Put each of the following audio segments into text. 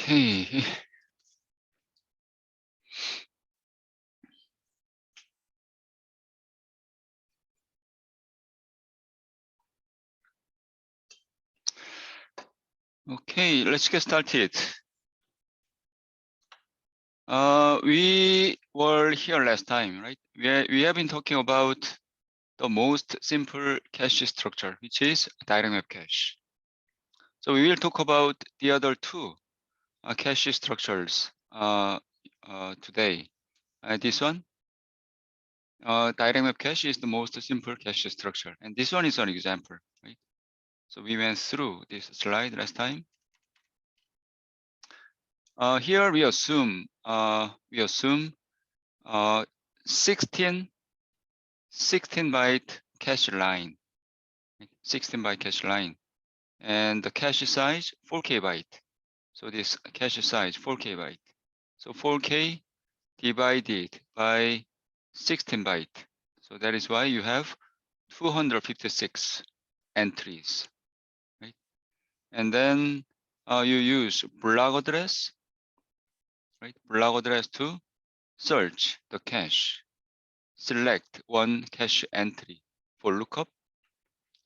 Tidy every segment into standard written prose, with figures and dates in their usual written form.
Okay. Okay, let's get started. We were here last time, right? We have been talking about the most simple cache structure, which is direct map cache. So we will talk about the other two cache structures today. This one, direct map cache is the most simple cache structure, and this one is an example, right? So we went through this slide last time. Here we assume 16 byte cache line, 16 byte cache line, and the cache size 4K byte. So this cache size 4K byte. So 4K divided by 16 byte. So that is why you have 256 entries, right? And then you use block address, right? Block address to search the cache. Select one cache entry for lookup.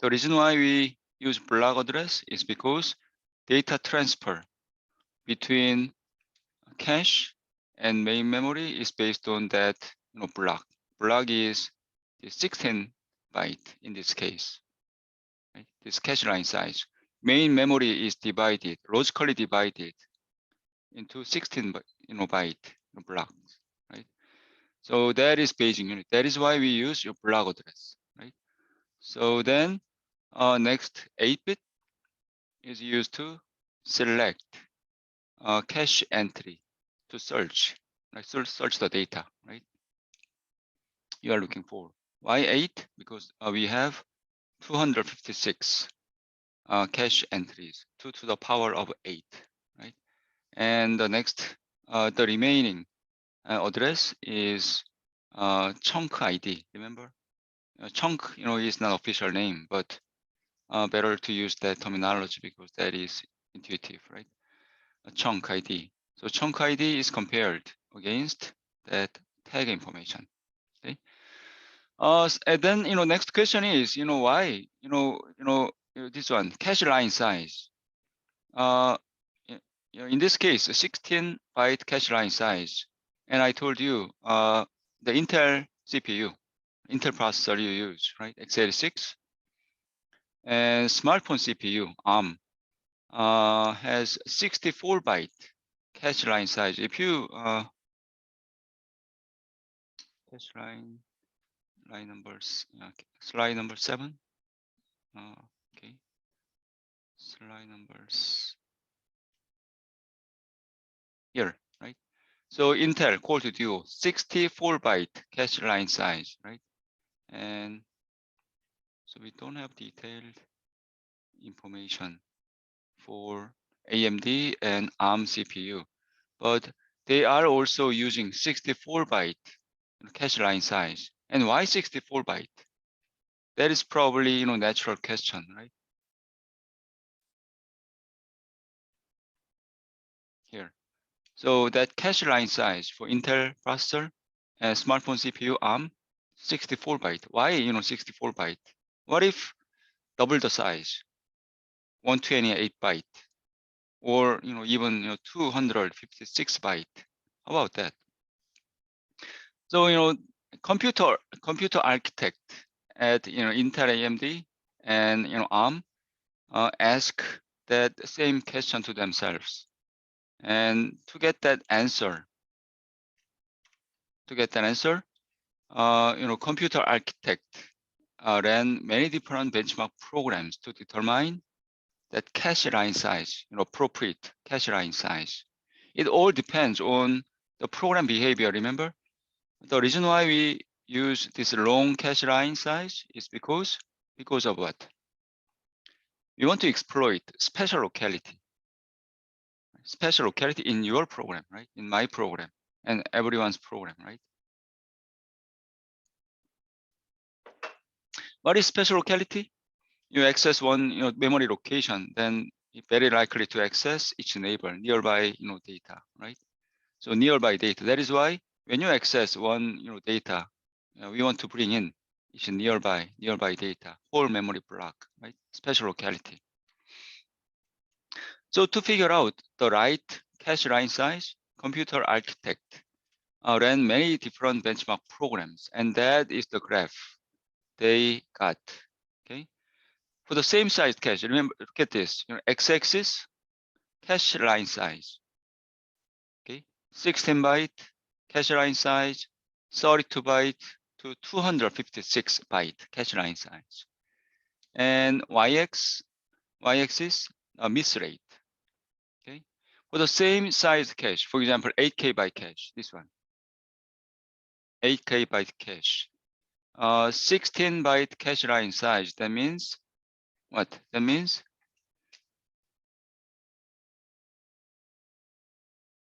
The reason why we use block address is because data transfer between cache and main memory is based on that block. Block is the 16 byte in this case, right? This cache line size. Main memory is divided, logically divided into 16 byte blocks, right? So that is basic unit. That is why we use your block address, right? So then next 8-bit is used to select cache entry to search, right? Search the data, right? You are looking for. Why 8? Because we have 256 cache entries, 2 to the power of 8, right? And the next, the remaining address is chunk ID. Remember, chunk, is not official name, but better to use that terminology because that is intuitive, right? A chunk ID. So chunk ID is compared against that tag information. Okay. And then next question is why this one cache line size. In this case, 16 byte cache line size, and I told you the Intel CPU, Intel processor you use, right? x86, and smartphone CPU ARM has 64 byte cache line size. If you cache line numbers, slide number 7. Okay, slide numbers here, right? So Intel Core 2 Duo 64 byte cache line size, right? And so we don't have detailed information for AMD and ARM CPU, but they are also using 64 byte cache line size. And why 64 byte? That is probably natural question, right? Here. So that cache line size for Intel processor and smartphone CPU ARM 64 byte. Why 64 byte? What if double the size, 128 byte, or even 256 byte? How about that? So computer architect at Intel, AMD, and ARM ask that same question to themselves, and to get that answer, computer architect ran many different benchmark programs to determine that cache line size, appropriate cache line size. It all depends on the program behavior. Remember, the reason why we use this long cache line size is because of what? We want to exploit special locality in your program, right? In my program and everyone's program, right? What is special locality? You access one memory location, then very likely to access each neighbor, nearby data, right? So nearby data. That is why when you access one data, we want to bring in each nearby data, whole memory block, right? Special locality. So to figure out the right cache line size, computer architect ran many different benchmark programs, and that is the graph they got. Okay, for the same size cache, remember, look at this. X-axis cache line size. Okay, 16 byte cache line size, 32 byte to 256 byte cache line size, and y-axis miss rate. Okay, for the same size cache, for example, 8K byte cache, this one, 8K byte cache, 16 byte cache line size. That means what? That means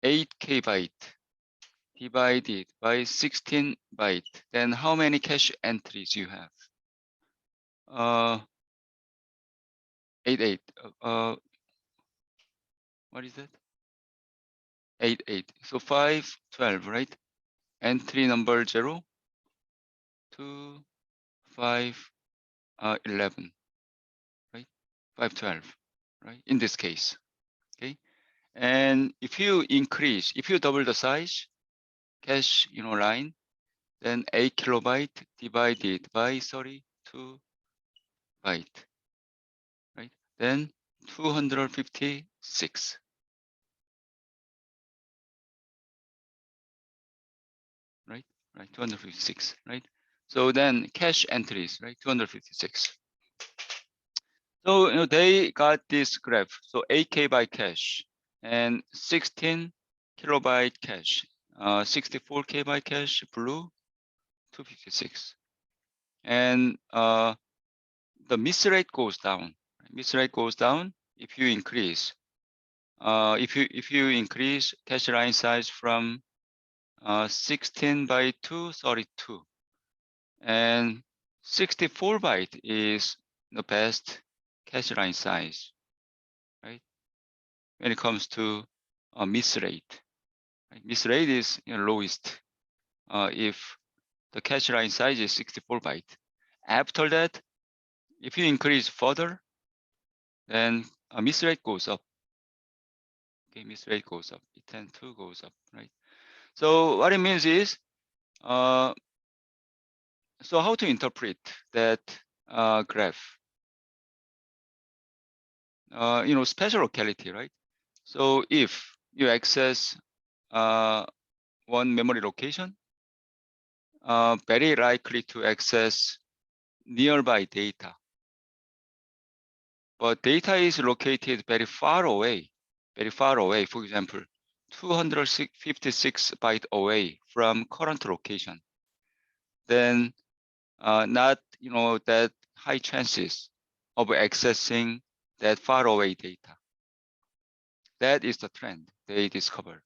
8K byte divided by 16 byte. Then how many cache entries you have? 88. What is that? 88. So 5, 12, right? Entry number 0, 2, 5, 11, right? 5, 12, right? In this case, okay. And if you double the size, cache, line, then 8 kilobyte divided by 32 byte, right? Then 256. Right? 256, right? So then cache entries, right? 256. So they got this graph. So 8K byte cache and 16 kilobyte cache, 64K byte cache, blue, 256. And the miss rate goes down. Miss rate goes down if you increase. If you increase cache line size from 16 byte to 32, and 64 byte is the best cache line size, right? When it comes to miss rate, right? Miss rate is lowest if the cache line size is 64 byte. After that, if you increase further, then miss rate goes up. Okay, miss rate goes up. It tends to goes up, right? So what it means is, so how to interpret that graph? Special locality, right? So if you access one memory location, very likely to access nearby data. But data is located very far away. For example, 256 byte away from current location. Then not that high chances of accessing that far away data. That is the trend they discovered.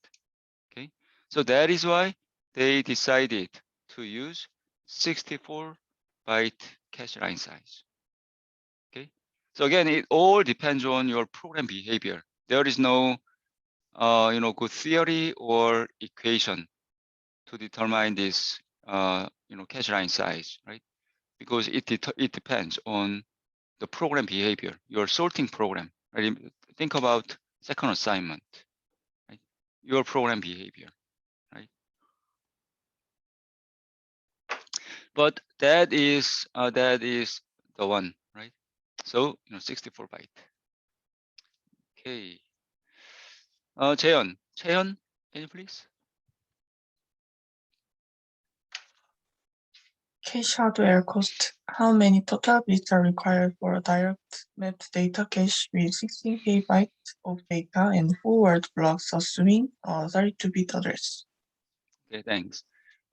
Okay, so that is why they decided to use 64 byte cache line size. Okay, so again, it all depends on your program behavior. There is no good theory or equation to determine this cache line size, right? Because it depends on the program behavior, your sorting program. Right? Think about second assignment, right? Your program behavior, right? But that is the one, right? So 64 byte. Okay. Cheon, can you please? Cache hardware cost. How many total bits are required for a direct mapped data cache with 16K bytes of data and forward blocks assuming a 32-bit address? Okay, thanks.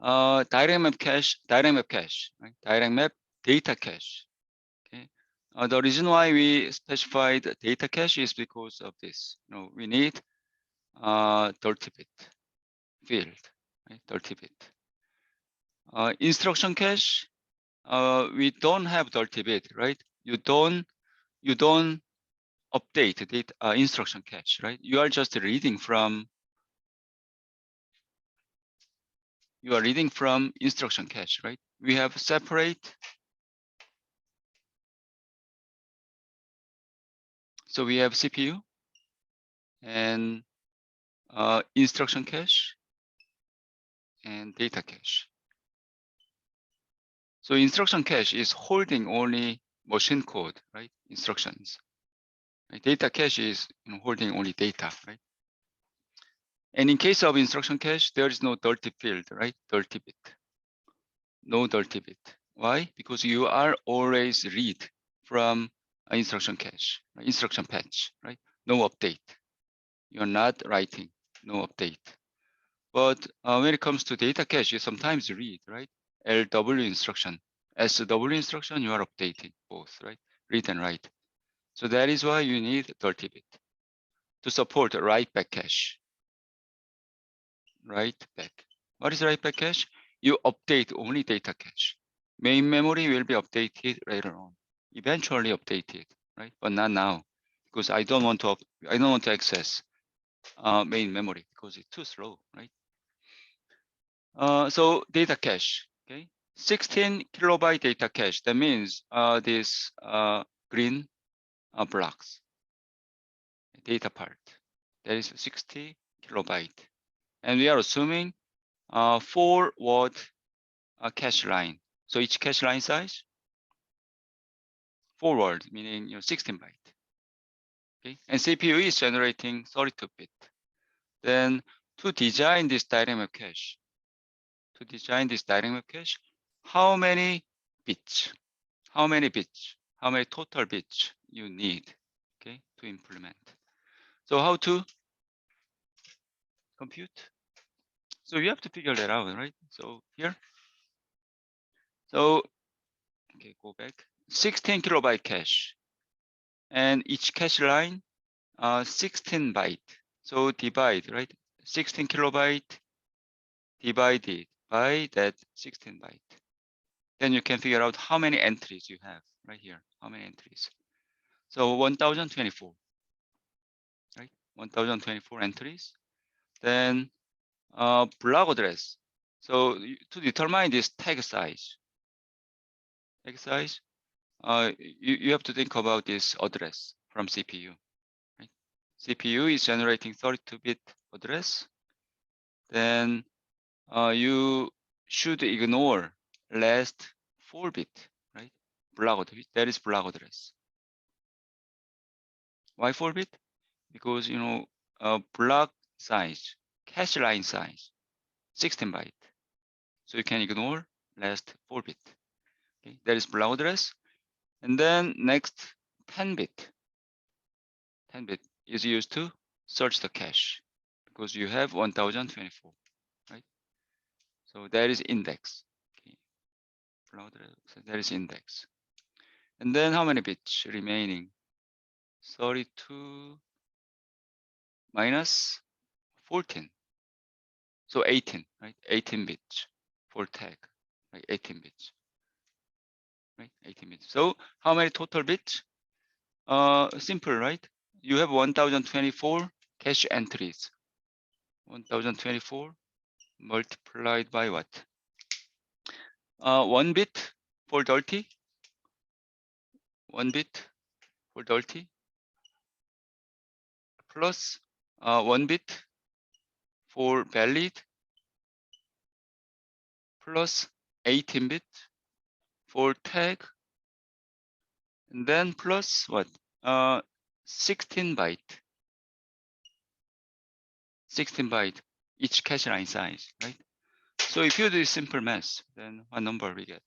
Direct map cache, right? Direct map data cache. Okay. The reason why we specified data cache is because of this. We need 30-bit field, right? 30-bit. Instruction cache, we don't have 30-bit, right? You don't update data instruction cache, right? You are just reading from instruction cache, right? We have separate. So we have CPU and instruction cache and data cache. So instruction cache is holding only machine code, right? Instructions. Right? Data cache is holding only data, right? And in case of instruction cache, there is no dirty field, right? Dirty bit. No dirty bit. Why? Because you are always read from an instruction cache, instruction patch, right? No update. You're not writing, no update. But when it comes to data cache, you sometimes read, right? LW instruction, SW instruction, you are updating both, right? Read and write. So that is why you need dirty bit to support write back cache. Write back. What is write back cache? You update only data cache. Main memory will be updated later on, eventually updated, right? But not now, because I don't want to access main memory because it's too slow, right? So data cache, okay, 16 kilobyte data cache. That means this green blocks, data part, that is 60 kilobyte, and we are assuming 4 word cache line. So each cache line size 4 words, meaning 16 byte. Okay, and CPU is generating 32 bit. Then to design this dynamic cache, how many bits? How many total bits you need, okay, to implement? So how to compute? So you have to figure that out, right? So here, so okay, go back. 16 kilobyte cache, and each cache line 16 byte. So divide, right? 16 kilobyte divided by that 16 byte. Then you can figure out how many entries you have right here. How many entries? So 1024, right? 1024 entries. Then block address. So to determine this tag size, you have to think about this address from CPU. Right? CPU is generating 32-bit address. Then you should ignore last 4-bit, right? Block address. That is block address. Why 4-bit? Because block size, cache line size, 16 byte. So you can ignore last 4-bit. Okay, that is block address. And then next 10-bit. 10-bit is used to search the cache because you have 1024, right? So that is index. Okay, block address, so that is index. And then how many bits remaining? 32 minus 14. So 18, right? 18 bits for tag, right? 18 bits, right? 18 bits. So how many total bits? Simple, right? You have 1024 cache entries. 1024 multiplied by what? 1 bit for dirty. 1 bit for dirty plus 1 bit for valid plus 18 bit for tag, and then plus what? 16 byte. 16 byte each cache line size, right? So if you do simple math, then what number we get?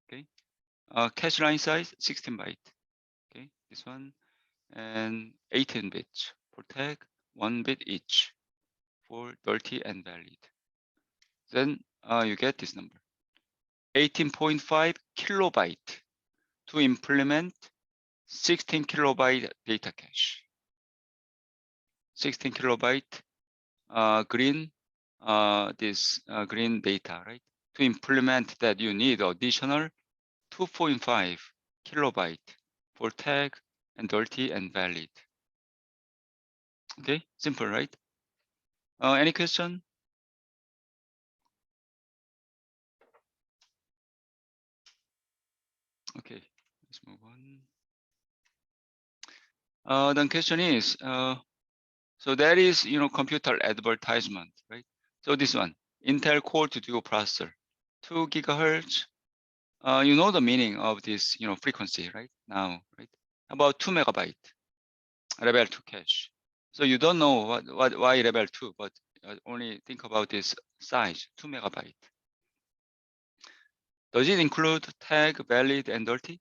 Okay, cache line size 16 byte. Okay, this one, and 18 bits for tag, 1 bit each for dirty and valid. Then you get this number, 18.5 kilobyte to implement 16 kilobyte data cache. 16 kilobyte green green data, right? To implement that, you need additional 2.5 kilobyte for tag, and dirty and valid. Okay, simple, right? Any question? Okay, let's move on. The question is, so that is, computer advertisement, right? So this one, Intel Core to Duo processor, 2 gigahertz. You know the meaning of this, frequency, right? Now, right? About 2 megabyte, level 2 cache. So you don't know why level 2, but only think about this size, 2 megabyte. Does it include tag, valid, and dirty?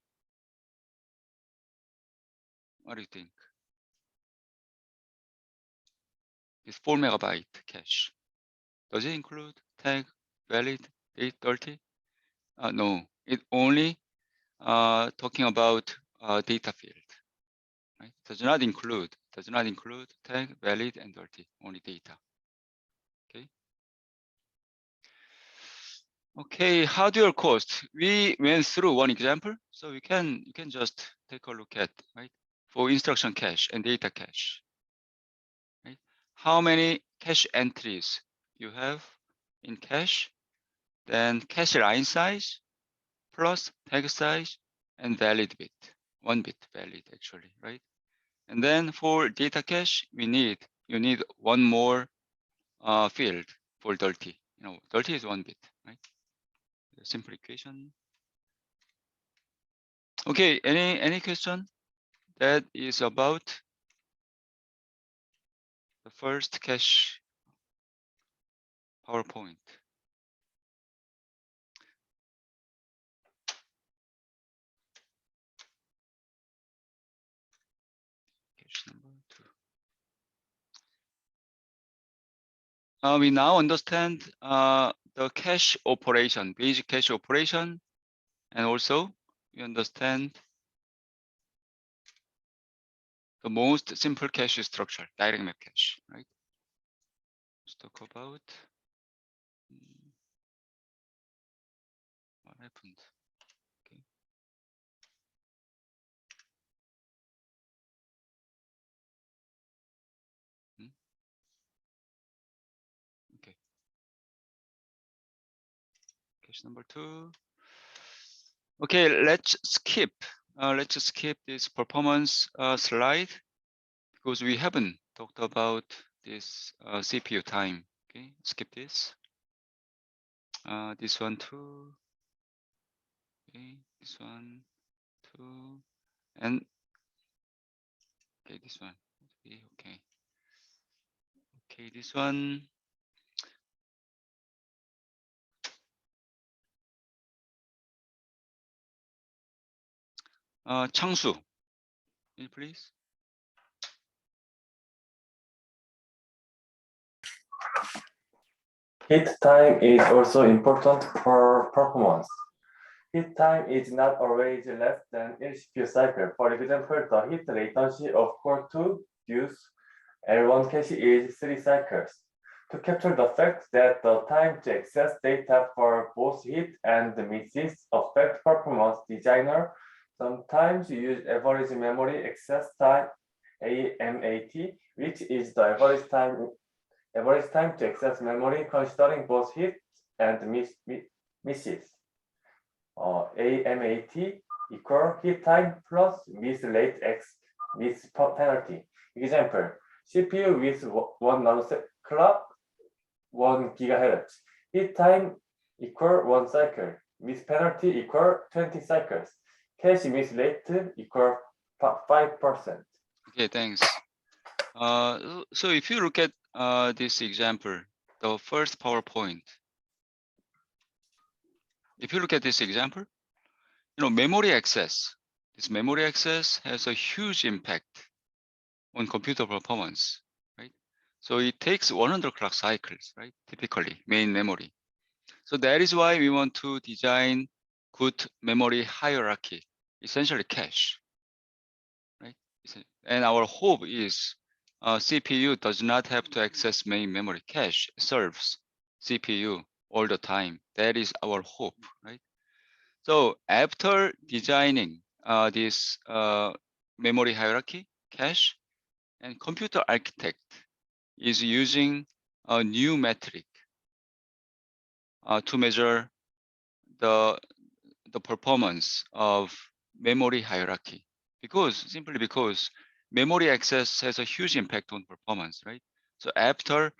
What do you think? It's 4 megabyte cache. Does it include tag, valid, dirty? No, it only talking about data field. Right? Does not include tag, valid, and dirty. Only data. Okay. Okay, hardware cost. We went through one example, so you can just take a look at, right, for instruction cache and data cache. Right? How many cache entries you have in cache, then cache line size plus tag size and valid bit, 1 bit valid actually, right? And then for data cache, you need one more field for dirty. Dirty is 1 bit, right? Simple equation. Okay, any question that is about the first cache PowerPoint? Cache number 2. We now understand the cache operation, basic cache operation, and also we understand the most simple cache structure, direct map cache, right? Let's talk about what happened. Okay. Okay. Cache number 2. Okay, let's skip this performance slide because we haven't talked about this CPU time. Okay, skip this. This one too. Okay, this one too, and okay, this one. Okay, okay, this one. Changsu, please. Heat time is also important for performance. Heat time is not always less than each CPU cycle. For example, the heat latency of core 2 use L1 cache is 3 cycles. To capture the fact that the time to access data for both hit and misses affect performance, designer sometimes use average memory access time AMAT, which is the average time to access memory considering both hits and misses. AMAT equal hit time plus miss rate x miss penalty. Example, CPU with 1 clock, 1 gigahertz. Hit time equal 1 cycle. Miss penalty equal 20 cycles. Cache miss rate equal 5%. Okay, thanks. So if you look at this example, the first PowerPoint, if you look at this example, memory access, this memory access has a huge impact on computer performance, right? So it takes 100 clock cycles, right? Typically, main memory. So that is why we want to design good memory hierarchy, essentially cache, right? And our hope is CPU does not have to access main memory. Cache serves CPU all the time. That is our hope, right? So after designing this memory hierarchy, cache, and computer architect is using a new metric to measure the performance of memory hierarchy, simply because memory access has a huge impact on performance, right? So after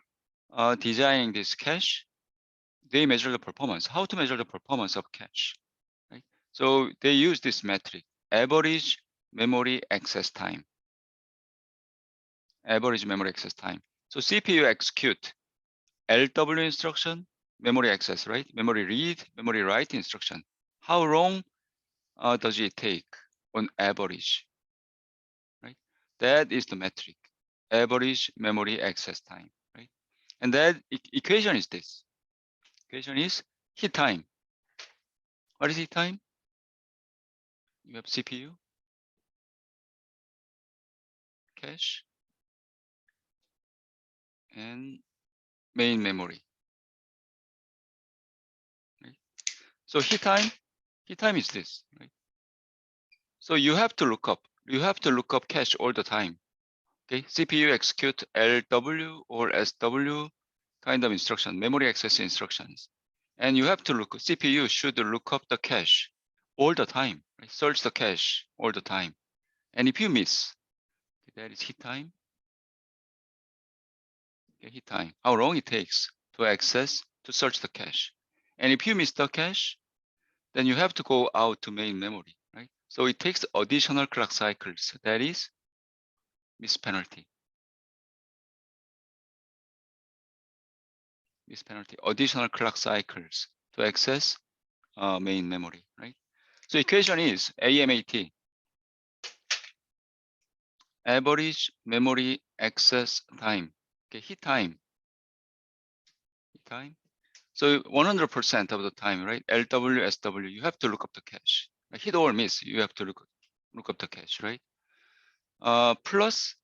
designing this cache, they measure the performance. How to measure the performance of cache, right? So they use this metric, average memory access time. Average memory access time. So CPU execute LW instruction, memory access, right? Memory read, memory write instruction. How long does it take on average, right? That is the metric, average memory access time, right? And that equation is this. Equation is hit time. What is hit time? You have CPU, cache, and main memory. Right? So hit time is this, right? So you have to look up cache all the time. Okay, CPU execute LW or SW kind of instruction, memory access instructions. And you have to CPU should look up the cache all the time, right? Search the cache all the time. And if you miss, that is hit time. Okay, hit time, how long it takes to search the cache. And if you miss the cache, then you have to go out to main memory, right? So it takes additional clock cycles, that is miss penalty. Miss penalty, additional clock cycles to access main memory, right? So equation is AMAT, average memory access time. Okay, hit time. So 100% of the time, right? LW, SW, you have to look up the cache. Hit or miss, you have to look up the cache, right? Plus,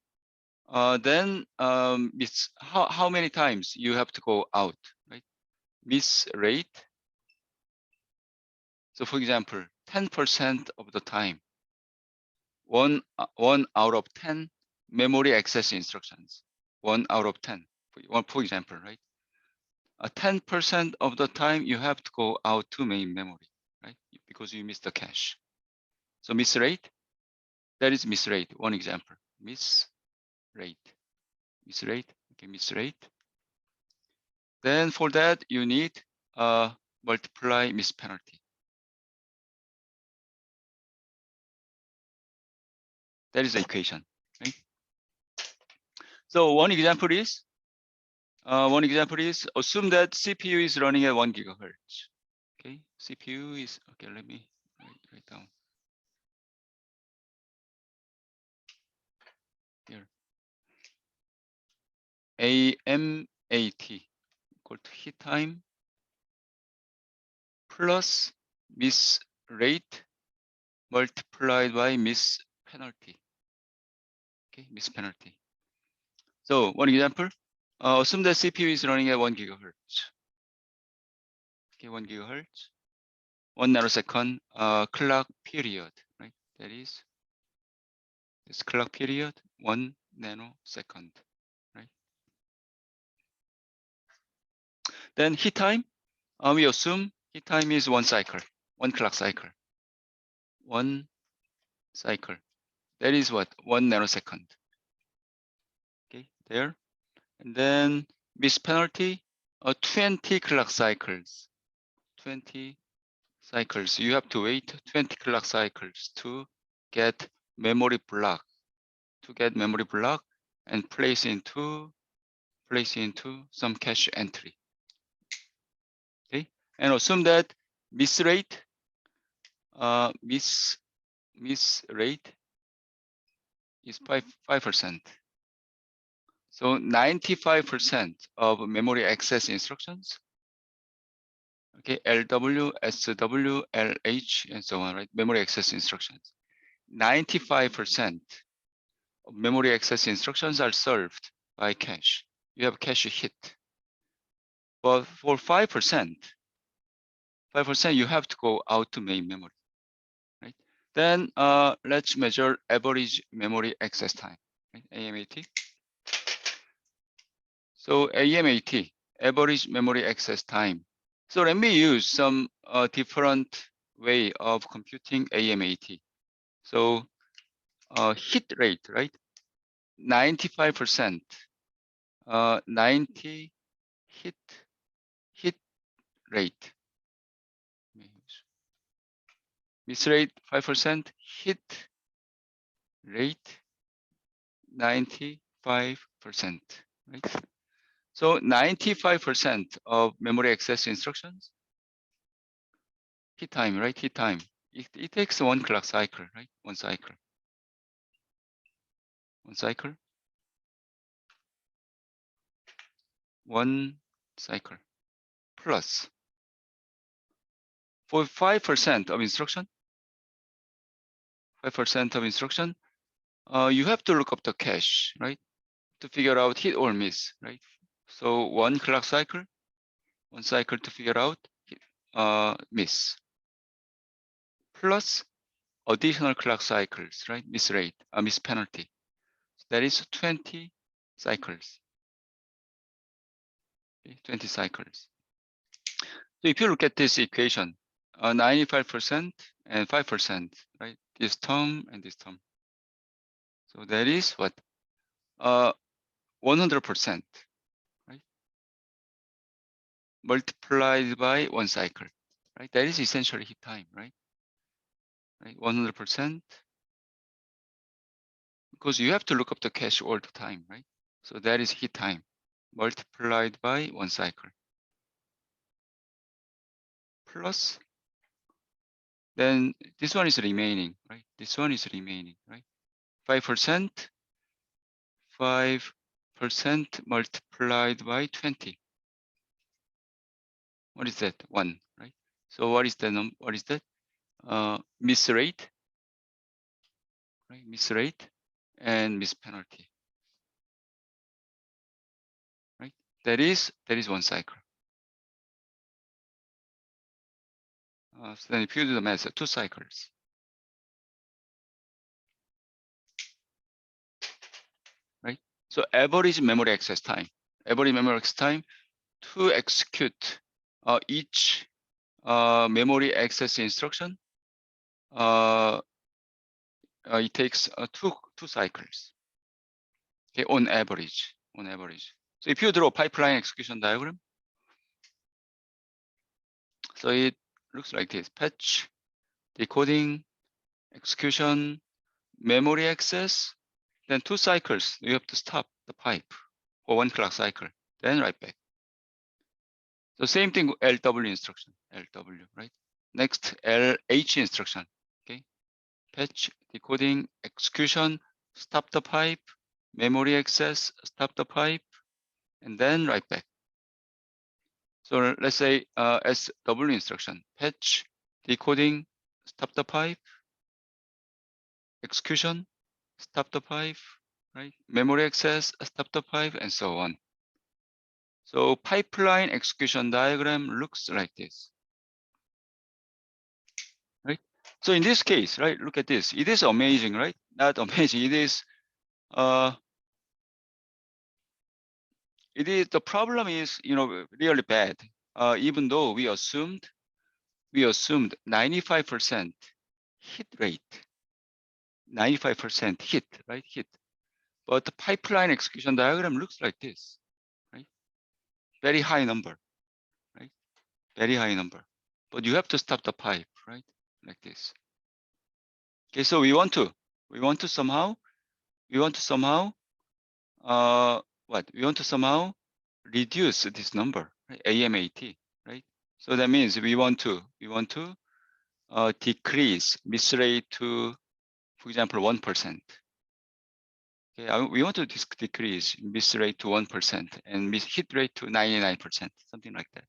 then miss, how many times you have to go out, right? Miss rate. So for example, 10% of the time, one out of 10 memory access instructions, 1 out of 10, for example, right? 10% of the time you have to go out to main memory, right? Because you missed the cache. So miss rate, that is miss rate. One example, miss rate. Okay, miss rate. Then for that you need multiply miss penalty. That is the equation, right? So one example is assume that CPU is running at 1 gigahertz. Okay, CPU is okay. Let me write down here. AMAT equal to hit time plus miss rate multiplied by miss penalty. Okay, miss penalty. So one example, assume that CPU is running at 1 gigahertz. Okay, 1 gigahertz, 1 nanosecond clock period, right? That is this clock period, 1 nanosecond, right? Then hit time, we assume hit time is 1 cycle, 1 clock cycle, 1 cycle. That is what? 1 nanosecond. Okay, there. And then miss penalty, 20 clock cycles. 20 cycles. You have to wait 20 clock cycles to get memory block. And place into some cache entry. Okay, and assume that miss rate, miss rate is 5%. So 95% of memory access instructions, okay, LW, SW, LH, and so on, right? Memory access instructions. 95% of memory access instructions are served by cache. You have cache hit. But for 5%, you have to go out to main memory, right? Then let's measure average memory access time, right? AMAT. So AMAT, average memory access time. So let me use some different way of computing AMAT. So hit rate, right? 95%, 90 hit rate. Miss rate 5%, hit rate 95%, right? So 95% of memory access instructions, hit time, right? Hit time. It takes one clock cycle, right? One cycle. One cycle. One cycle. Plus. For 5% of instruction, 5% of instruction, you have to look up the cache, right? To figure out hit or miss, right? So one clock cycle, one cycle to figure out hit, miss. Plus additional clock cycles, right? Miss rate, miss penalty. So that is 20 cycles. Okay, 20 cycles. So if you look at this equation, 95% and 5%, right? This term and this term. So that is what? 100%, right? Multiplied by one cycle, right? That is essentially hit time, right? Right, 100%. Because you have to look up the cache all the time, right? So that is hit time multiplied by one cycle. Plus, then this one is remaining, right? This one is remaining, right? 5%, 5% multiplied by 20. What is that? 1, right? So what is the number? What is that? Miss rate, right? Miss rate and miss penalty, right? That is one cycle. So then if you do the math, 2 cycles. Right? So average memory access time. Average memory access time to execute each memory access instruction. It takes two cycles. Okay, on average. So if you draw a pipeline execution diagram, so it looks like this: patch, decoding, execution, memory access. Then 2 cycles. You have to stop the pipe for 1 clock cycle. Then right back. So same thing, LW instruction, LW, right? Next, LH instruction, okay? Patch, decoding, execution, stop the pipe, memory access, stop the pipe, and then right back. So let's say SW instruction, patch, decoding, stop the pipe, execution, stop the pipe, right? Memory access, stop the pipe, and so on. So pipeline execution diagram looks like this. Right? So in this case, right, look at this. It is amazing, right? Not amazing. It is the problem is, really bad. Even though we assumed 95% hit rate, 95% hit, right? Hit. But the pipeline execution diagram looks like this, right? Very high number, right? Very high number. But you have to stop the pipe, right? Like this. Okay, so we want to somehow we want to somehow reduce this number, right? AMAT, right? So that means we want to decrease miss rate to, for example, 1%. Okay, we want to decrease miss rate to 1% and hit rate to 99%, something like that.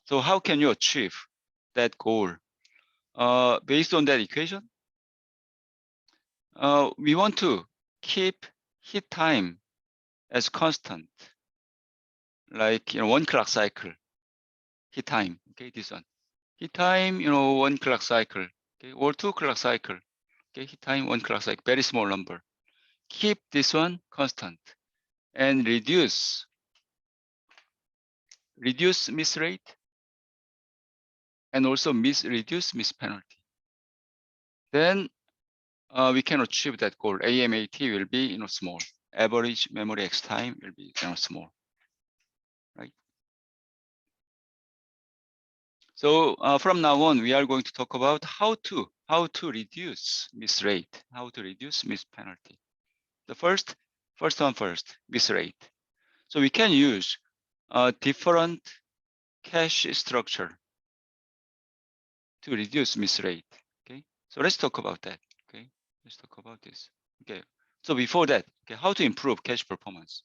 So how can you achieve that goal? Based on that equation, we want to keep hit time as constant, like 1 clock cycle hit time. Okay, this one hit time, 1 clock cycle. okay, or 2 clock cycle. Okay, hit time 1 clock cycle, very small number. Keep this one constant and reduce miss rate and also reduce miss penalty. Then we can achieve that goal. AMAT will be small. Average memory X time will be small, right? So from now on, we are going to talk about how to reduce miss rate, how to reduce miss penalty. The first one first, miss rate. So we can use a different cache structure to reduce miss rate. Okay, so let's talk about that. Okay, let's talk about this. Okay, so before that, okay, how to improve cache performance?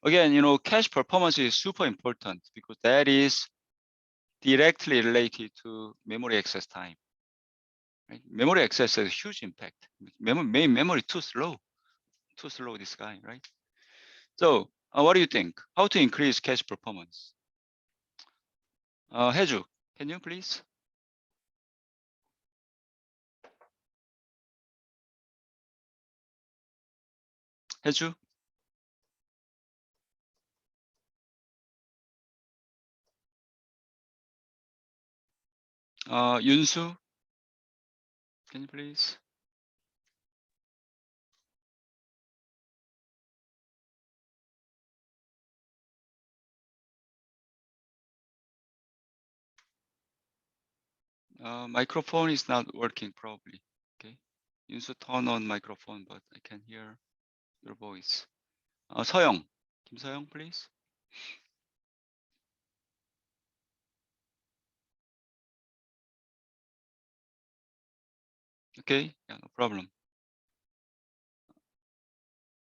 Again, cache performance is super important because that is directly related to memory access time. Right? Memory access has a huge impact. Memory too slow this guy, right? So what do you think? How to increase cache performance? Heju, can you please? Heju? Yunsu, can you please? Microphone is not working probably. Okay. Yunsu, turn on microphone, but I can hear your voice. 서영, 김서영, please. Okay, yeah, no problem.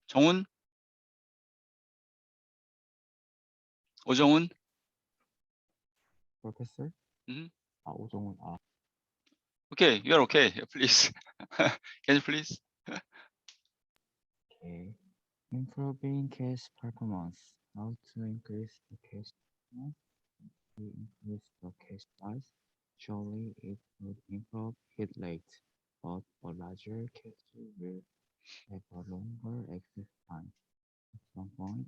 정훈, 오정훈. Professor? Mhm. 오정훈. Okay, you're okay. Please. Can you please? Okay. Improving cache performance. How to increase the cache performance? To increase the cache size. Surely it would improve hit rate, but a larger cache will have a longer access time. At some point,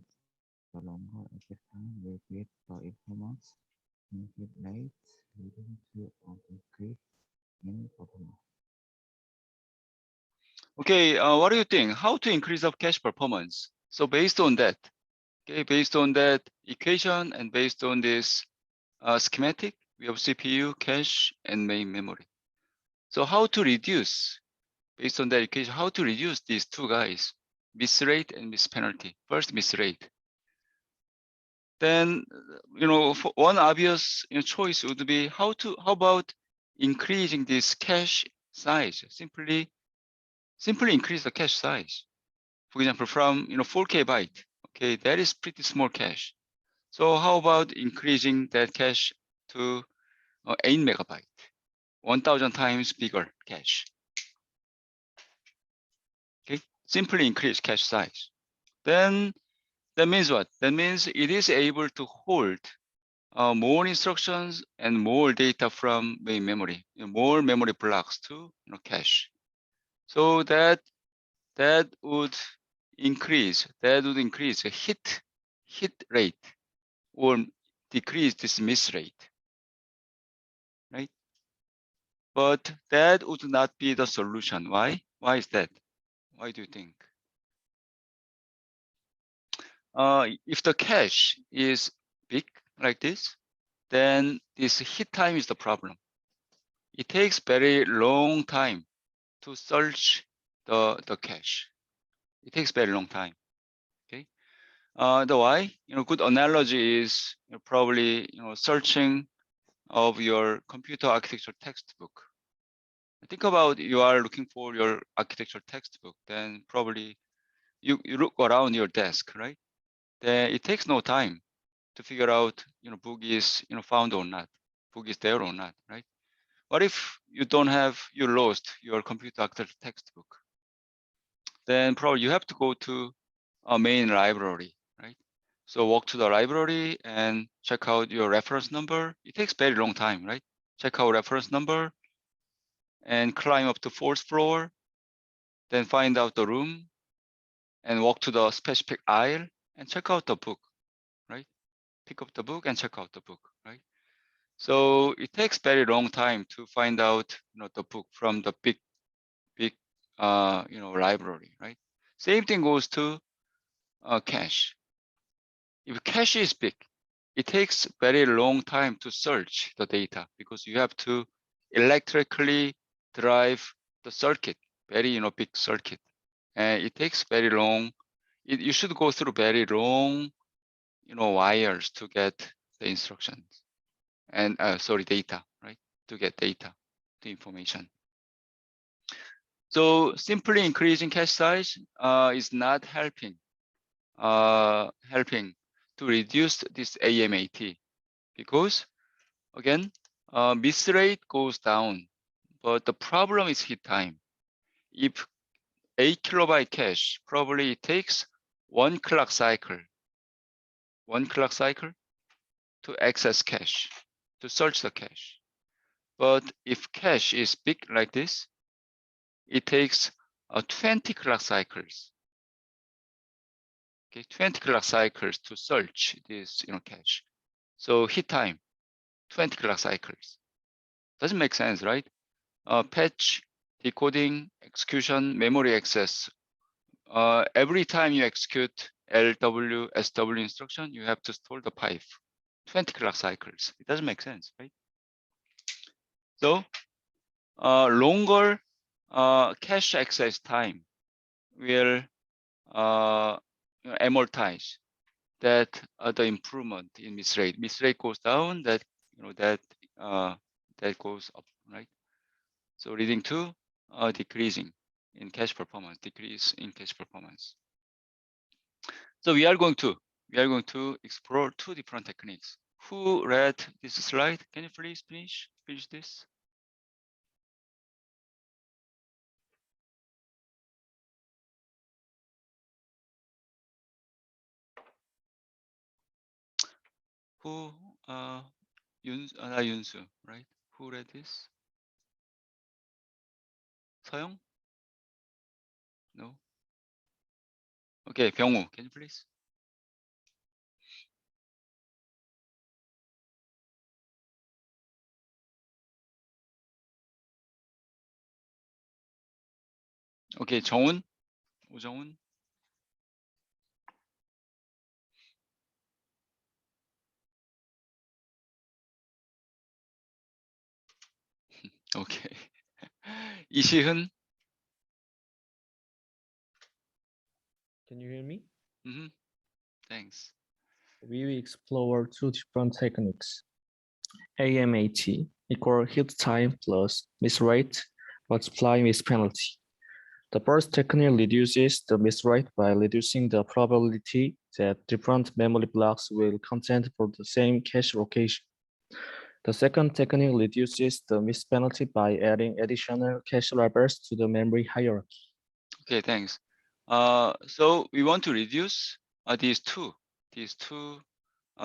the longer access time will beat the improvements in hit rate, leading to a decrease in performance. Okay, what do you think? How to increase of cache performance? So based on that, okay, based on that equation and based on this schematic, we have CPU, cache, and main memory. So how to reduce, based on that equation, how to reduce these two guys, miss rate and miss penalty? First, miss rate. Then, for one obvious choice would be how about increasing this cache size? Simply increase the cache size. For example, from 4K byte, okay, that is pretty small cache. So how about increasing that cache to 8 megabyte, 1,000 times bigger cache? Okay, simply increase cache size. Then that means what? That means it is able to hold more instructions and more data from main memory, more memory blocks to cache. So that would increase the hit rate or decrease this miss rate, right? But that would not be the solution. Why? Why is that? Why do you think? If the cache is big like this, then this hit time is the problem. It takes very long time to search the cache. It takes very long time. Okay. The why? Good analogy is probably searching of your computer architecture textbook. Think about you are looking for your architecture textbook, then probably you look around your desk, right? Then it takes no time to figure out book is found or not, book is there or not, right? What if you lost your computer architecture textbook? Then probably you have to go to a main library, right? So walk to the library and check out your reference number. It takes very long time, right? Check out reference number, and climb up to 4th floor, then find out the room and walk to the specific aisle and check out the book, right? Pick up the book and check out the book, right? So it takes very long time to find out, the book from the big, library, right? Same thing goes to cache. If cache is big, it takes very long time to search the data because you have to electrically drive the circuit, very big circuit, and it takes very long. You should go through very long, wires to get the instructions and data, right? To get data, the information. So simply increasing cache size is not helping to reduce this AMAT because again, miss rate goes down, but the problem is hit time. If 8 kilobyte cache, probably it takes 1 clock cycle to access cache, to search the cache. But if cache is big like this, it takes 20 clock cycles. Okay, 20 clock cycles to search this cache. So hit time, 20 clock cycles. Doesn't make sense, right? Patch, decoding, execution, memory access. Every time you execute LW, SW instruction, you have to store the pipe. 20 clock cycles. It doesn't make sense, right? So longer cache access time will amortize that the improvement in miss rate. Miss rate goes down, that that goes up, right? So leading to decreasing in cache performance, decrease in cache performance. So we are going to explore 2 different techniques. Who read this slide? Can you please finish this? Who Yunsu, right? Who read this? 서영? No. Okay, Byung-woo, can you please? Okay, 정훈, 오정훈. Okay. 이시훈. Can you hear me? Thanks. We will explore 2 different techniques. AMAT equal hit time plus miss rate multiplying miss penalty. The first technique reduces the miss rate by reducing the probability that different memory blocks will contend for the same cache location. The second technique reduces the miss penalty by adding additional cache levels to the memory hierarchy. Okay, thanks. So we want to reduce these two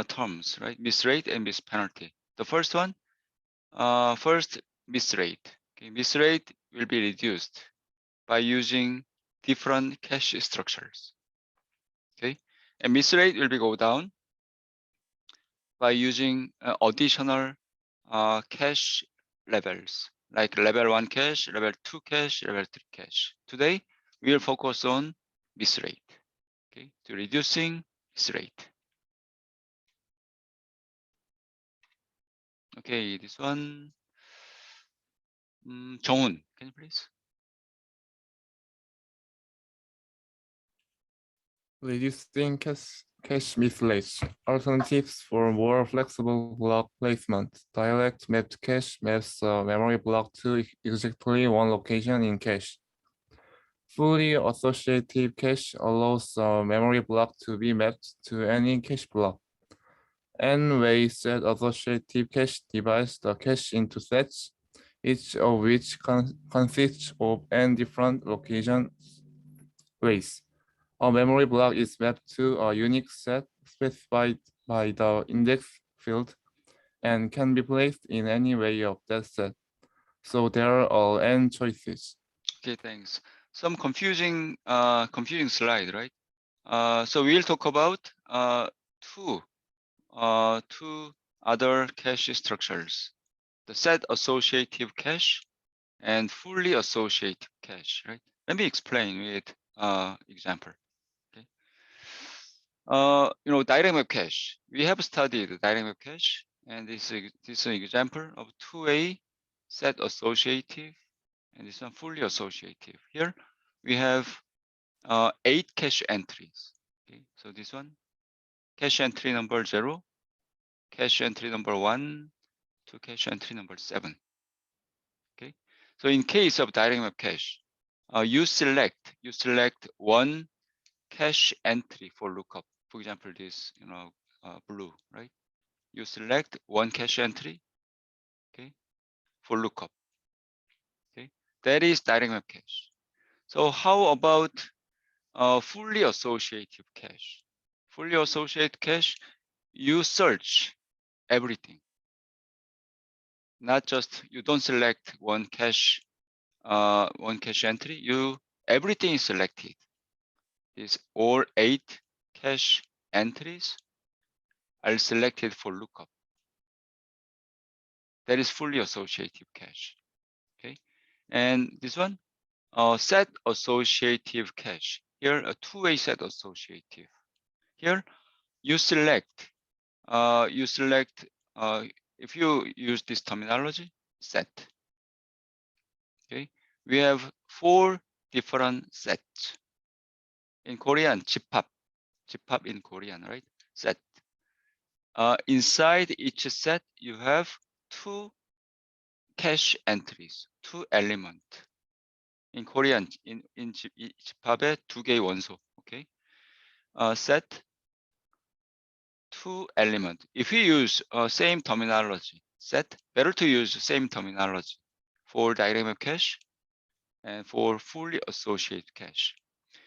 terms, right? Miss rate and miss penalty. The first one, first miss rate. Okay, miss rate will be reduced by using different cache structures. Okay, and miss rate will be go down by using additional cache levels, like level 1 cache, level 2 cache, level 3 cache. Today, we will focus on miss rate, okay, to reducing miss rate. Okay, this one, 정훈, can you please? Reducing cache mismatch. Alternatives for more flexible block placement. Direct mapped cache maps a memory block to exactly one location in cache. Fully associative cache allows a memory block to be mapped to any cache block. N-way set associative cache divides the cache into sets, each of which consists of n different location ways. A memory block is mapped to a unique set specified by the index field and can be placed in any way of that set. So there are n choices. Okay, thanks. Some confusing slide, right? So we'll talk about two other cache structures: the set associative cache and fully associative cache, right? Let me explain with example. Okay. Direct map cache. We have studied direct map cache, and this is an example of two-way set associative, and this one fully associative. Here we have 8 cache entries. Okay, so this one, cache entry number 0, cache entry number 1 to cache entry number 7. Okay, so in case of direct map cache, you select one cache entry for lookup. For example, this blue, right? You select one cache entry, okay, for lookup. Okay, that is direct map cache. So how about fully associative cache? Fully associated cache, you search everything. Not just, you don't select one cache entry, everything is selected. These all 8 cache entries are selected for lookup. That is fully associative cache. Okay, and this one, set associative cache. Here, a two-way set associative. Here, you select. If you use this terminology, set. Okay, we have 4 different sets. In Korean, 집합 in Korean, right? Set. Inside each set, you have 2 cache entries, 2 elements. In Korean, in 집합에 2개의 원소. Okay, set 2 elements. If you use same terminology, set, better to use same terminology for direct map cache and for fully associated cache.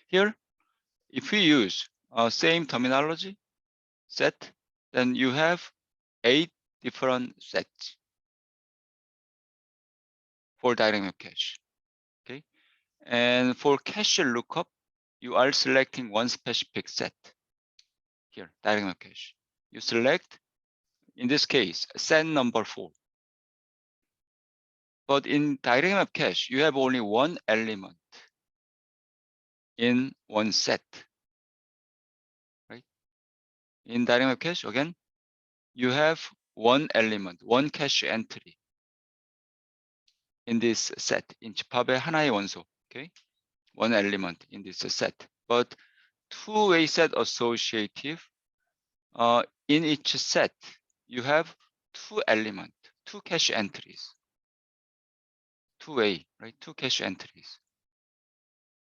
Here, if we use same terminology, set, then you have 8 different sets for direct map cache. Okay, and for cache lookup, you are selecting one specific set. Here, direct map cache. You select, in this case, set number 4. But in direct map cache, you have only one element in one set, right? In direct map cache, again, you have one element, one cache entry in this set. in 집합의 하나의 원소, okay? One element in this set. But two-way set associative, in each set, you have 2 elements, 2 cache entries. Two-way, right? 2 cache entries.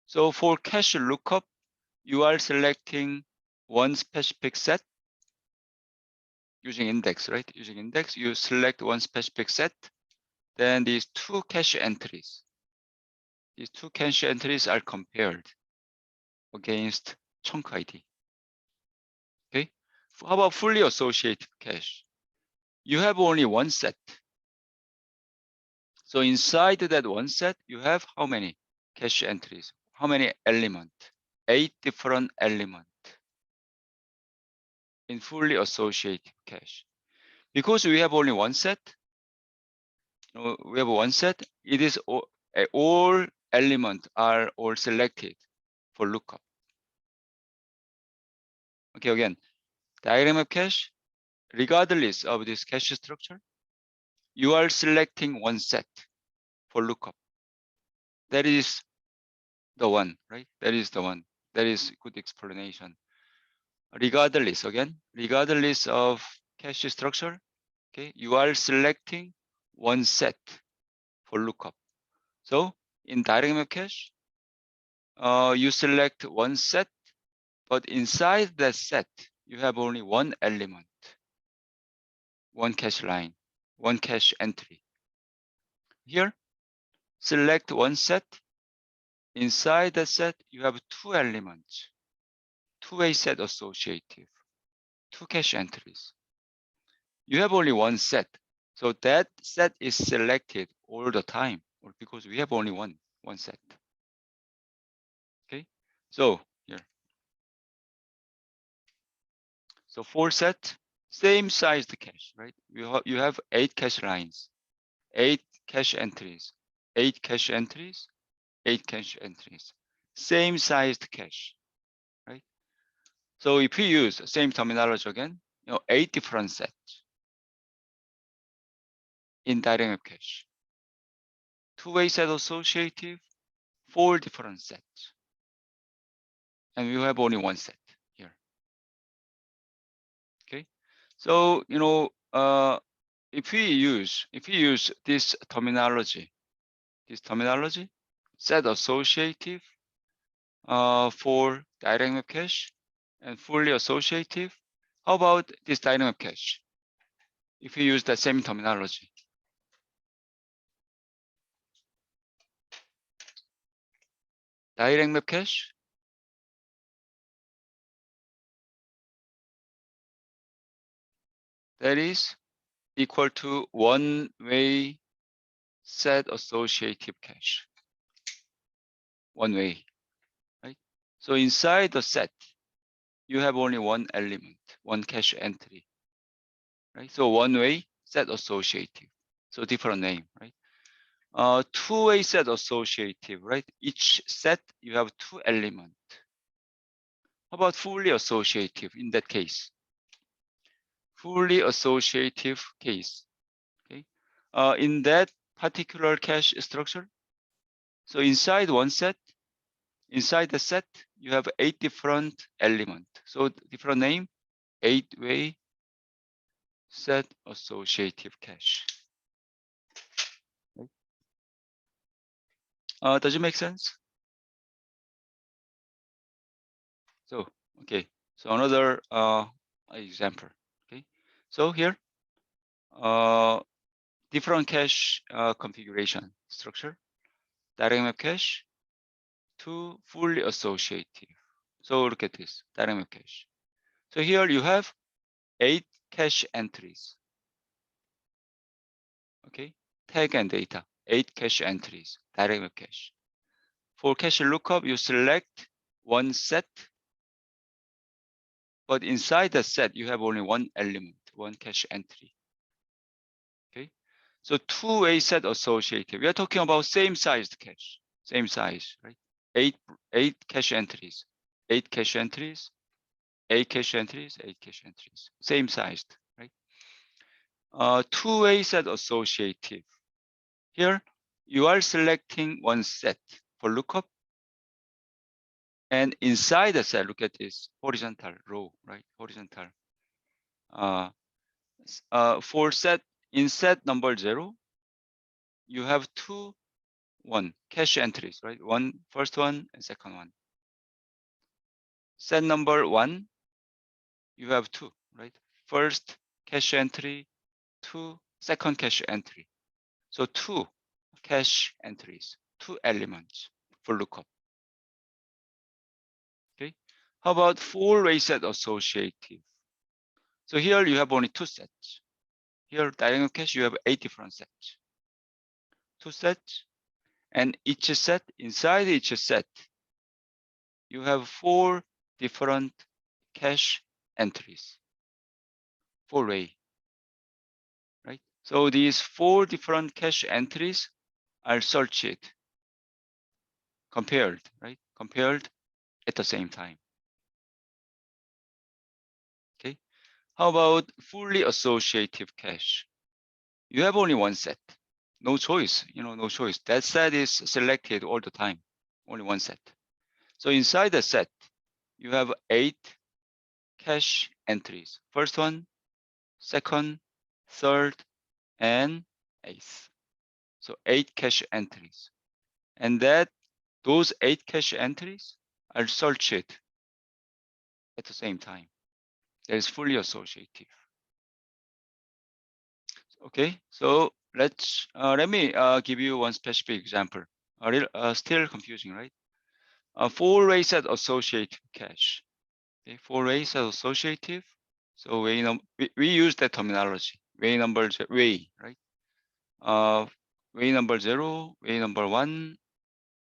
So for cache lookup, you are selecting one specific set using index, right? Using index, you select one specific set. Then these 2 cache entries. These 2 cache entries are compared against chunk ID. Okay. How about fully associated cache? You have only one set. So inside that one set, you have how many cache entries? How many elements? 8 different elements in fully associated cache. Because we have only one set, it is all elements are all selected for lookup. Okay, again, diagram of cache, regardless of this cache structure, you are selecting one set for lookup. That is the one, right? That is the one. That is good explanation. Regardless, again, regardless of cache structure, okay, you are selecting one set for lookup. So in direct map cache, you select one set, but inside that set, you have only one element, one cache line, one cache entry. Here, select one set. Inside the set, you have 2 elements, two-way set associative, 2 cache entries. You have only one set, so that set is selected all the time, or because we have only one set. Okay, so here, so for set, same sized cache, right? You have 8 cache lines, 8 cache entries, 8 cache entries, 8 cache entries, same sized cache, right? So if we use same terminology again, 8 different sets in dynamic cache, two-way set associative, 4 different sets, and we have only one set here. Okay, so if we use this terminology, set associative for dynamic cache and fully associative. How about this dynamic cache? If we use the same terminology, dynamic cache, that is equal to one-way set associative cache. One way, right? So inside the set, you have only one element, one cache entry, right? So one-way set associative. So different name, right? Two-way set associative, right? Each set you have 2 elements. How about fully associative in that case? Fully associative case, okay? In that particular cache structure, so inside one set, inside the set, you have 8 different elements. So different name, 8-way set associative cache. Does it make sense? So, okay. So another example. Okay. So here, different cache configuration structure, dynamic cache to fully associative. So look at this dynamic cache. So here you have 8 cache entries. Okay, tag and data, 8 cache entries, dynamic cache. For cache lookup, you select one set, but inside the set, you have only one element, one cache entry. Okay, so two-way set associative. We are talking about same sized cache, same size, right? 8 cache entries, 8 cache entries, 8 cache entries, 8 cache entries, same sized, right? Two-way set associative. Here, you are selecting one set for lookup. And inside the set, look at this horizontal row, right? Horizontal. For set, in set number 0, you have 2, 1 cache entries, right? First one and second one. Set number 1, you have 2, right? First cache entry, 2, second cache entry. So 2 cache entries, 2 elements for lookup. Okay. How about four-way set associative? So here you have only 2 sets. Here, dynamic cache, you have 8 different sets. 2 sets, and each set, inside each set, you have 4 different cache entries. 4-way, right? So these 4 different cache entries are searched, compared, right? Compared at the same time. Okay. How about fully associative cache? You have only one set. No choice, no choice. That set is selected all the time, only one set. So inside the set, you have 8 cache entries. First one, second, third, and 8th. So 8 cache entries. And those 8 cache entries are searched at the same time. That is fully associative. Okay, so let me give you one specific example. Still confusing, right? A 4-way set associative cache. Okay, 4-way set associative. So we use that terminology. Way number way, right? way number 0, way number 1,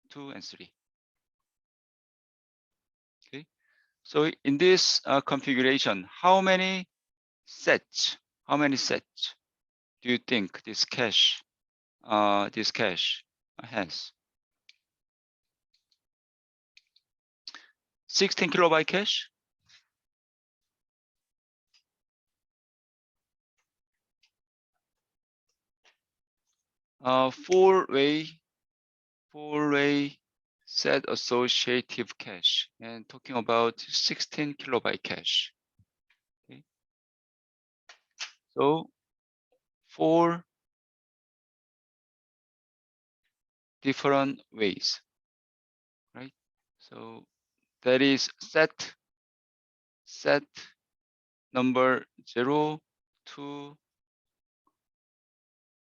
2, and 3. Okay. So in this configuration, how many sets do you think this cache has? 16 kilobyte cache? Four-way set associative cache, and talking about 16 kilobyte cache. Okay. So 4 different ways, right? So that is set number 0 to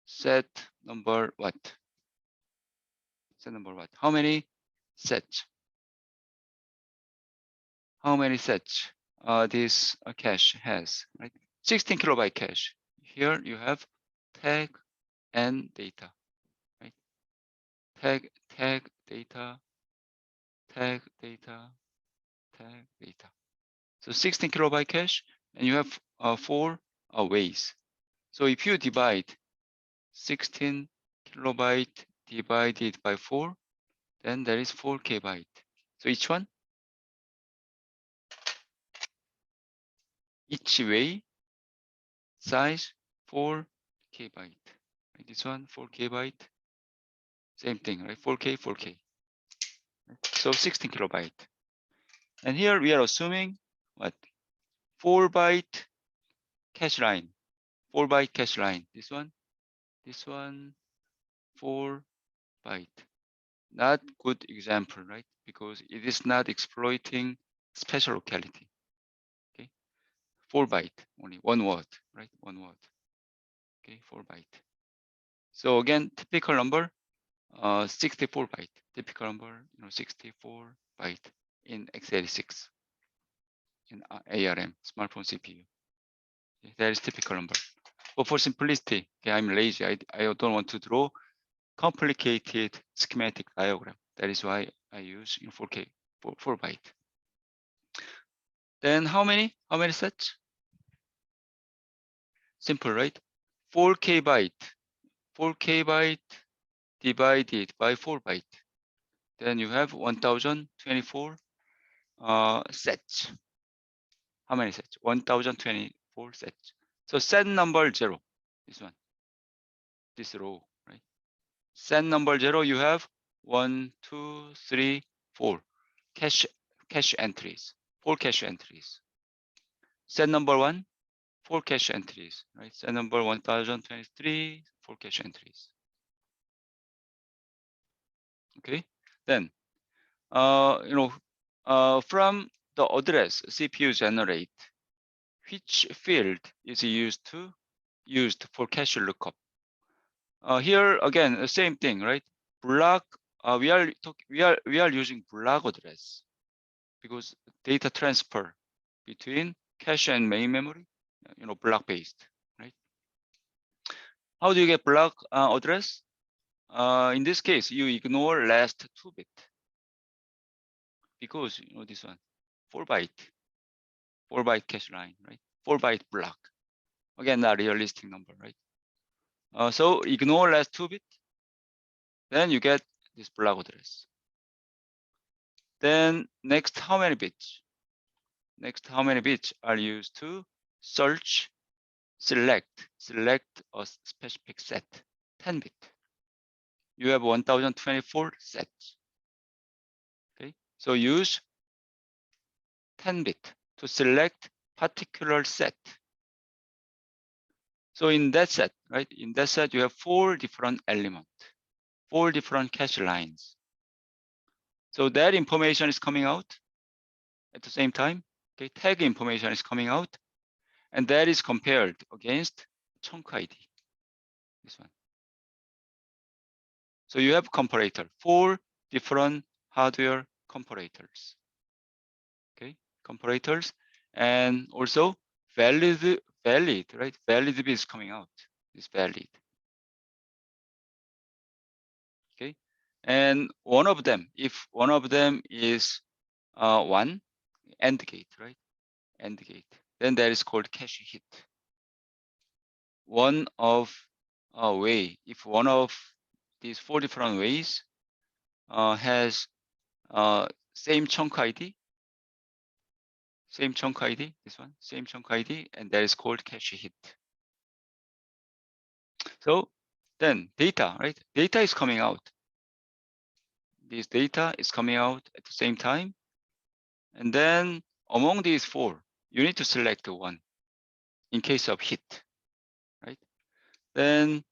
set number what? Set number what? How many sets? How many sets this cache has, right? 16 kilobyte cache. Here you have tag and data, right? Tag data, tag data, tag data. So 16 kilobyte cache, and you have 4 ways. So if you divide 16 kilobyte divided by 4, then there is 4 kbyte. So each way size 4 kbyte. Right? This one 4 kbyte, same thing, right? 4K, 4K. So 16 kilobyte. And here we are assuming what? 4 byte cache line. 4 byte cache line. This one, 4 byte. Not good example, right? Because it is not exploiting special locality. Okay, 4 byte, only 1 word, right? 1 word. Okay, 4 byte. So again, typical number, 64 byte. Typical number, 64 byte in x86 in ARM, smartphone CPU. Okay, that is typical number. But for simplicity, okay, I'm lazy. I don't want to draw complicated schematic diagram. That is why I use 4K, 4 byte. Then how many sets? Simple, right? 4 kbyte divided by 4 byte. Then you have 1024 sets. How many sets? 1024 sets. So set number 0, this one, this row, right? Set number 0, you have 1, 2, 3, 4 cache entries, 4 cache entries. Set number 1, 4 cache entries, right? Set number 1023, 4 cache entries. Okay, then from the address CPU generate, which field is used for cache lookup? Here again, the same thing, right? Block. We are using block address because data transfer between cache and main memory, block based, right? How do you get block address? In this case, you ignore last 2 bit because this one 4 byte cache line, right? 4 byte block. Again, not realistic number, right? So ignore last 2 bit, then you get this block address. Then next, how many bits? Next, how many bits are used to search, select a specific set? 10 bit. You have 1024 sets. Okay, so use 10 bit to select particular set. So in that set, right? In that set, you have 4 different elements, 4 different cache lines. So that information is coming out at the same time. Okay, tag information is coming out, and that is compared against chunk ID. This one. So you have comparator, 4 different hardware comparators. Okay, comparators, and also valid, right? Valid bit is coming out. Is valid. And one of them, if one of them is 1, AND gate, right? AND gate. Then that is called cache hit. One of way, if one of these 4 different ways has same chunk ID, this one, same chunk ID, and that is called cache hit. So then data, right? Data is coming out. This data is coming out at the same time. And then among these 4, you need to select one in case of hit, right? Then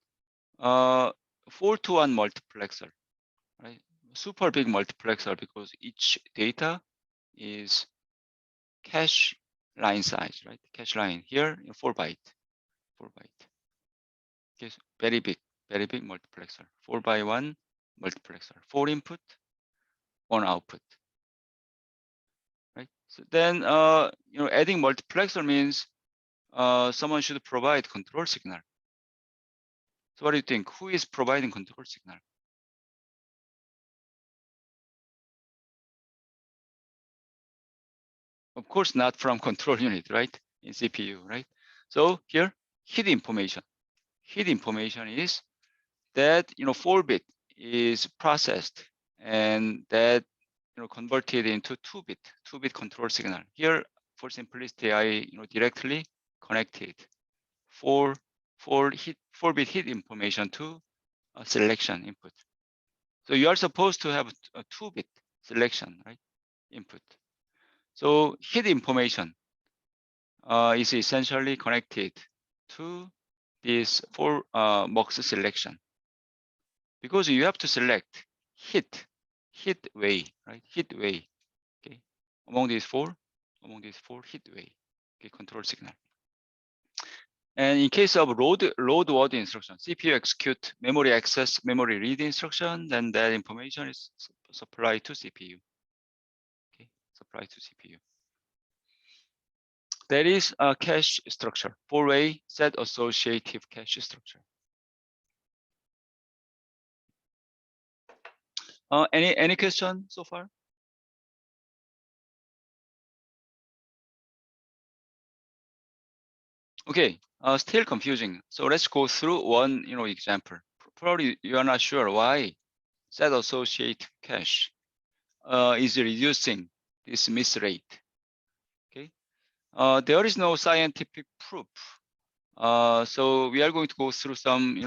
4-to-1 multiplexer, right? Super big multiplexer because each data is cache line size, right? Cache line here, 4 byte. Okay, so very big multiplexer. 4x1 multiplexer. 4 input, 1 output. Right. So then, adding multiplexer means someone should provide control signal. So what do you think? Who is providing control signal? Of course, not from control unit, right? In CPU, right? So here, hit information. Hit information is that 4-bit is processed and that converted into 2-bit control signal. Here, for simplicity, I directly connected 4-bit hit information to a selection input. So you are supposed to have a 2-bit selection, right? Input. So hit information is essentially connected to this 4 mux selection because you have to select hit way, right? Hit way. Okay, among these four hit way. Okay, control signal. And in case of load word instruction, CPU execute memory access, memory read instruction, then that information is supplied to CPU. Okay, supplied to CPU. That is a cache structure, 4-way set associative cache structure. Any question so far? Okay, still confusing. So let's go through one example. Probably you are not sure why set associative cache is reducing this miss rate. Okay, there is no scientific proof. So we are going to go through some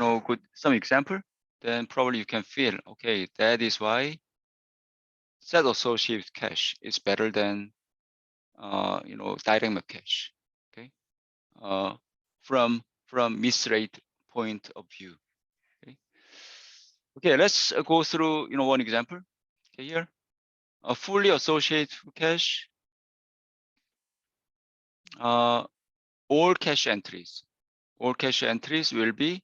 some example. Then probably you can feel okay. That is why set associative cache is better than direct map cache. Okay, from miss rate point of view. Okay, let's go through one example. Okay, here a fully associated cache. All cache entries will be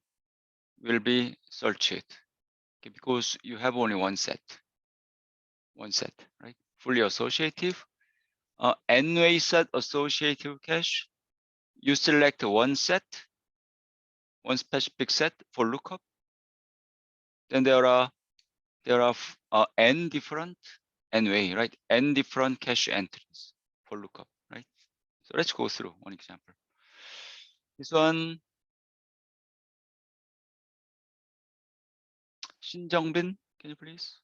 searched. Okay, because you have only one set, right? Fully associative. N-way set associative cache. You select one specific set for lookup. Then there are n different N-way, right? N different cache entries for lookup, right? So let's go through one example. This one, Shinjeongbin, can you please?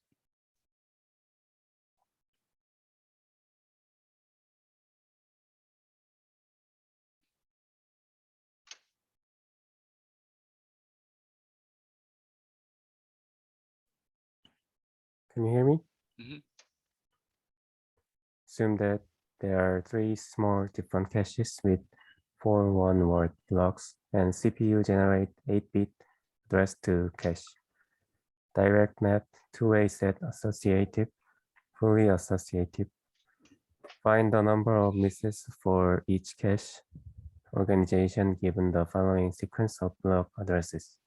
Can you hear me? Mhm. Assume that there are 3 small different caches with 4 one-word blocks, and CPU generate 8-bit address to cache. Direct map, 2-way set associative, fully associative. Find the number of misses for each cache organization given the following sequence of block addresses.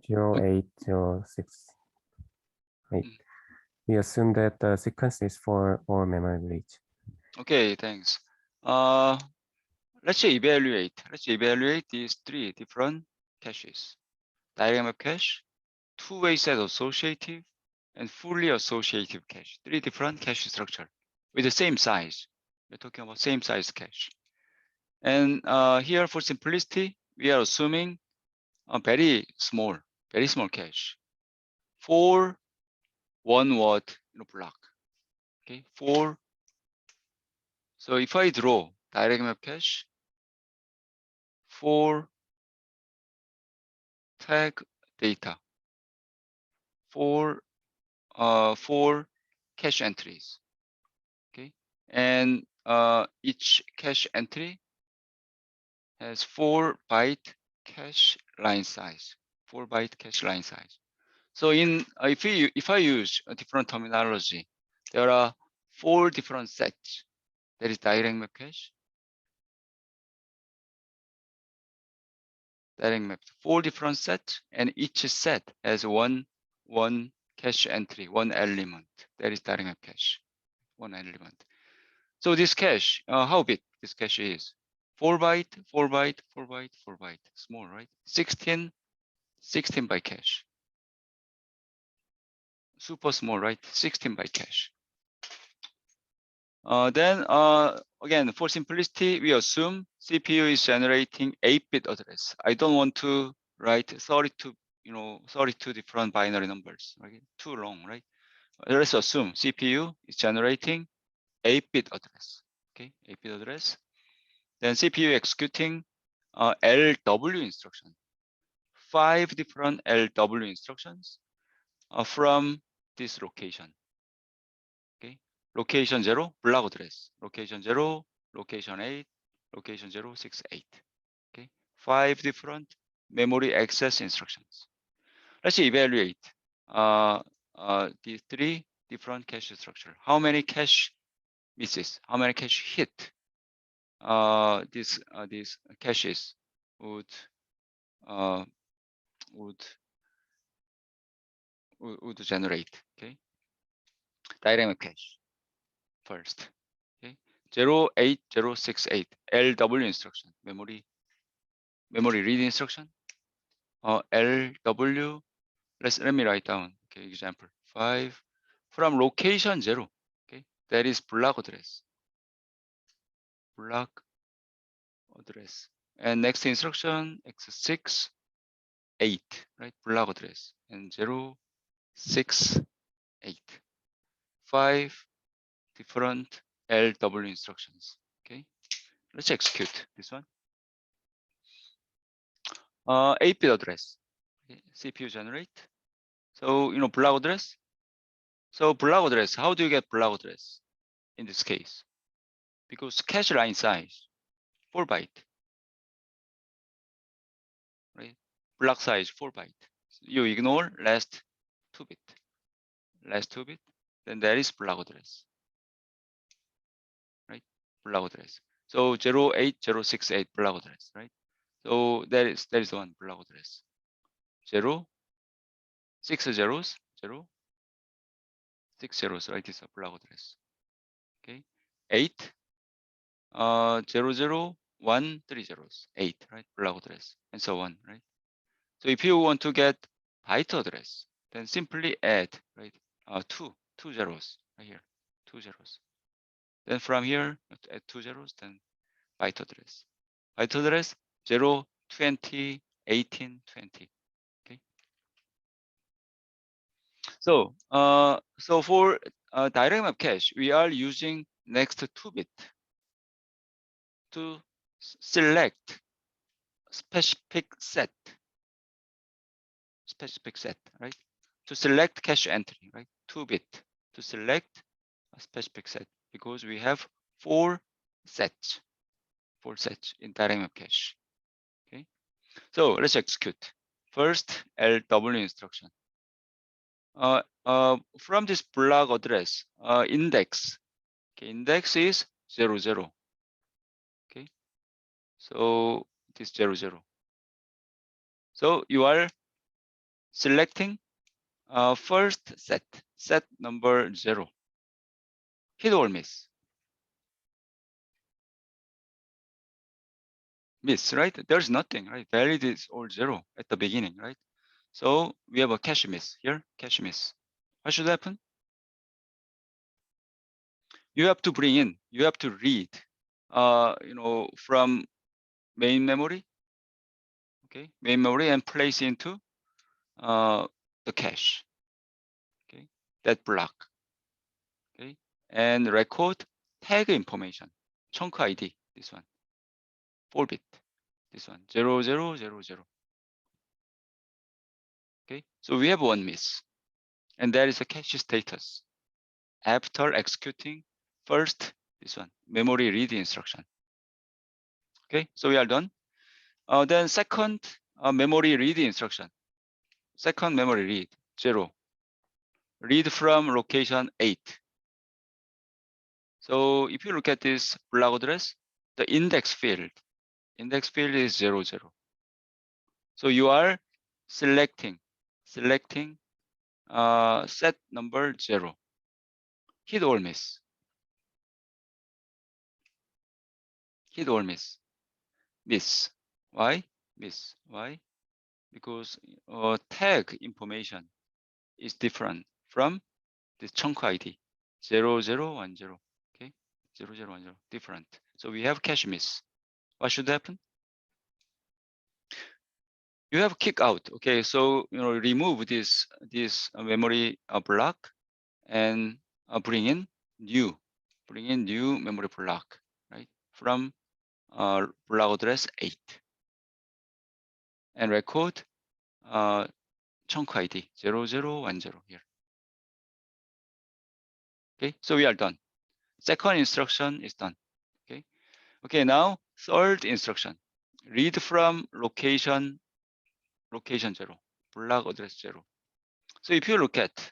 08068. We assume that the sequence is for all memory reach. Okay, thanks. Let's evaluate these 3 different caches. Direct map cache, two-way set associative, and fully associative cache. Three different cache structure with the same size. We're talking about same size cache. And here for simplicity, we are assuming a very small cache. 4 1 word block. Okay, 4. So if I draw direct map cache, 4 tag data, 4 cache entries. Okay, and each cache entry has 4 byte cache line size. 4 byte cache line size. So in if I use a different terminology, there are 4 different sets. That is direct map cache. Direct map, 4 different sets, and each set has one cache entry, one element. That is direct map cache, one element. So this cache, how big this cache is? 4 byte, 4 byte, 4 byte, 4 byte. Small, right? 16 byte cache. Super small, right? 16 byte cache. Then again, for simplicity, we assume CPU is generating 8-bit address. I don't want to write 32 different binary numbers, right? Too long, right? Let's assume CPU is generating 8-bit address. Okay, 8-bit address. Then CPU executing LW instruction. 5 different LW instructions from this location. Okay, location 0, block address. Location 0, location 8, location 068. Okay, 5 different memory access instructions. Let's evaluate these 3 different cache structure. How many cache misses? How many cache hit? These caches would generate. Okay, dynamic cache first. Okay, 08068 LW instruction, memory read instruction. LW. Let me write down. Okay, example 5 from location 0. Okay, that is block address. Block address. And next instruction X6 8, right? Block address and 068. 5 different LW instructions. Okay, let's execute this one. 8-bit address. Okay. CPU generate. So block address. So block address. How do you get block address in this case? Because cache line size 4 byte. Right? Block size 4 byte. So you ignore last 2 bit. Last 2 bit. Then that is block address. Right? Block address. So 08068 block address. Right? So that is one block address. 0 6 zeros 0 6 zeros, right? This is a block address. Okay, 8 0 1 3 zeros 8, right? Block address and so on, right? So if you want to get byte address, then simply add, right? 2 zeros right here, 2 zeros. Then from here add 2 zeros, then byte address. Byte address 0 20 18 20. Okay. So for direct map cache, we are using next 2 bit to select specific set, right? To select cache entry, right? 2 bit to select a specific set because we have 4 sets in direct map cache. Okay, so let's execute. First LW instruction. From this block address, index. Okay, index is 0 0. Okay, so this 0 0. So you are selecting first set number 0. Hit or miss? Miss, right? There's nothing, right? Valid is all 0 at the beginning, right? So we have a cache miss here, cache miss. What should happen? You have to bring in, you have to read, from main memory, okay, main memory, and place into the cache, okay, that block, okay, and record tag information, chunk ID, this one, 4-bit, this one, 0000. Okay, so we have one miss, and that is a cache status after executing first this one, memory read instruction. Okay, so we are done. Then second memory read instruction. Second memory read 0. Read from location 8. So if you look at this block address, the index field is 00. So you are selecting set number 0. Hit or miss. Hit or miss. Miss. Why? Miss. Why? Because tag information is different from this chunk ID 0010. Okay, 0010 different. So we have cache miss. What should happen? You have kick out. Okay, so remove this memory block and bring in new memory block, right, from block address 8 and record chunk ID 0010 here. Okay, so we are done. Second instruction is done. Okay, now third instruction. Read from location 0, block address 0. So if you look at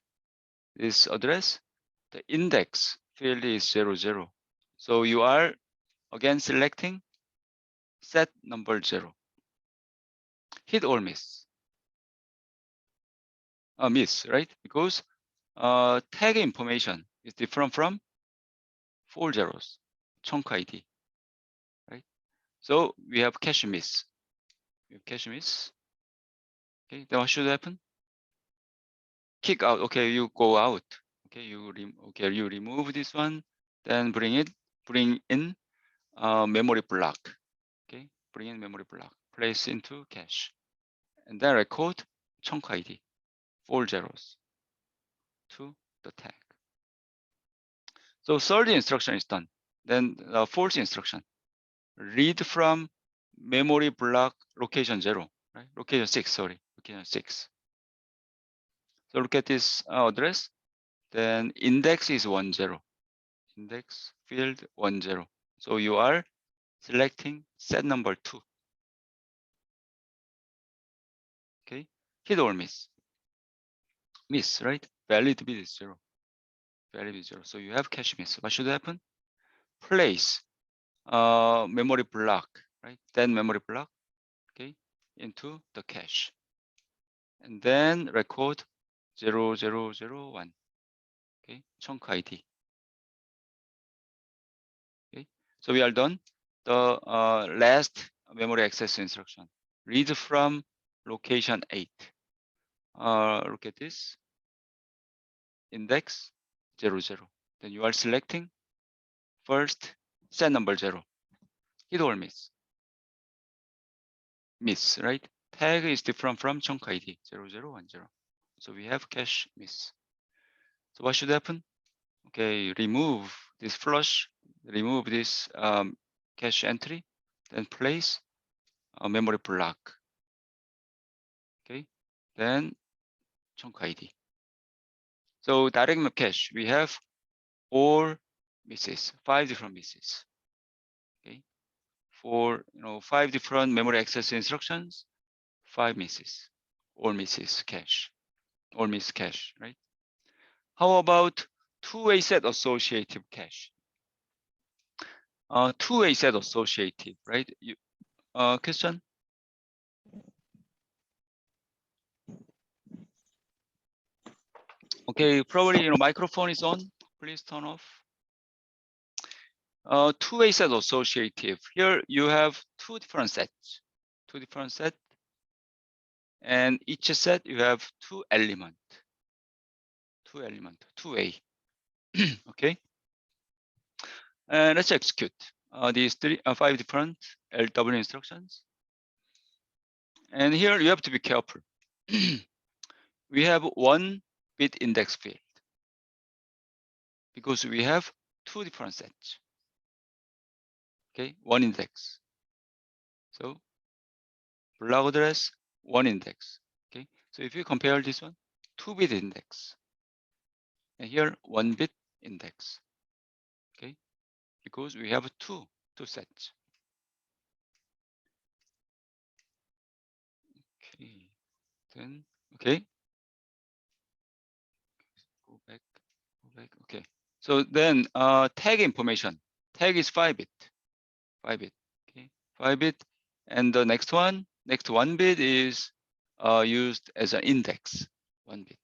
this address, the index field is 00. So you are again selecting set number 0. Hit or miss? Miss, right? Because tag information is different from 4 zeros, chunk ID, right? So we have cache miss. We have cache miss. Okay, then what should happen? Kick out. Okay, you go out. Okay, you remove this one, then bring in memory block. Okay, bring in memory block, place into cache, and then record chunk ID 4 zeros to the tag. So third instruction is done. Then the fourth instruction, read from memory block location 0, right? Location 6, sorry, location 6. So look at this address. Then index is 10. Index field 10. So you are selecting set number 2. Okay, hit or miss? Miss, right? Valid bit is 0. Valid is 0. So you have cache miss. What should happen? Place memory block, right? Then memory block, okay, into the cache, and then record 0001. Okay, chunk ID. Okay, so we are done. The last memory access instruction, read from location 8. Look at this, index 00. Then you are selecting first set number 0. Hit or miss? Miss, right? Tag is different from chunk ID 0010. So we have cache miss. So what should happen? Okay, remove this flush, remove this cache entry, then place a memory block. Okay, then chunk ID. So direct map cache, we have 4 misses, 5 different misses. Okay, for 5 different memory access instructions, 5 misses, all misses cache, all miss cache, right? How about two-way set associative cache? Two-way set associative, right? Question? Okay, probably microphone is on. Please turn off. Two-way set associative. Here you have two different sets, And each set you have two element, 2A. Okay. And let's execute these 5 different LW instructions. And here you have to be careful. We have 1 bit index field because we have 2 different sets. Okay, 1 index. So block address, 1 index. Okay, so if you compare this one, 2-bit index, and here 1-bit index. Okay, because we have two sets. Okay, then okay. Go back. Okay. So then tag information. Tag is 5-bit. 5-bit. Okay. 5-bit. And the next 1 bit is used as an index. 1 bit.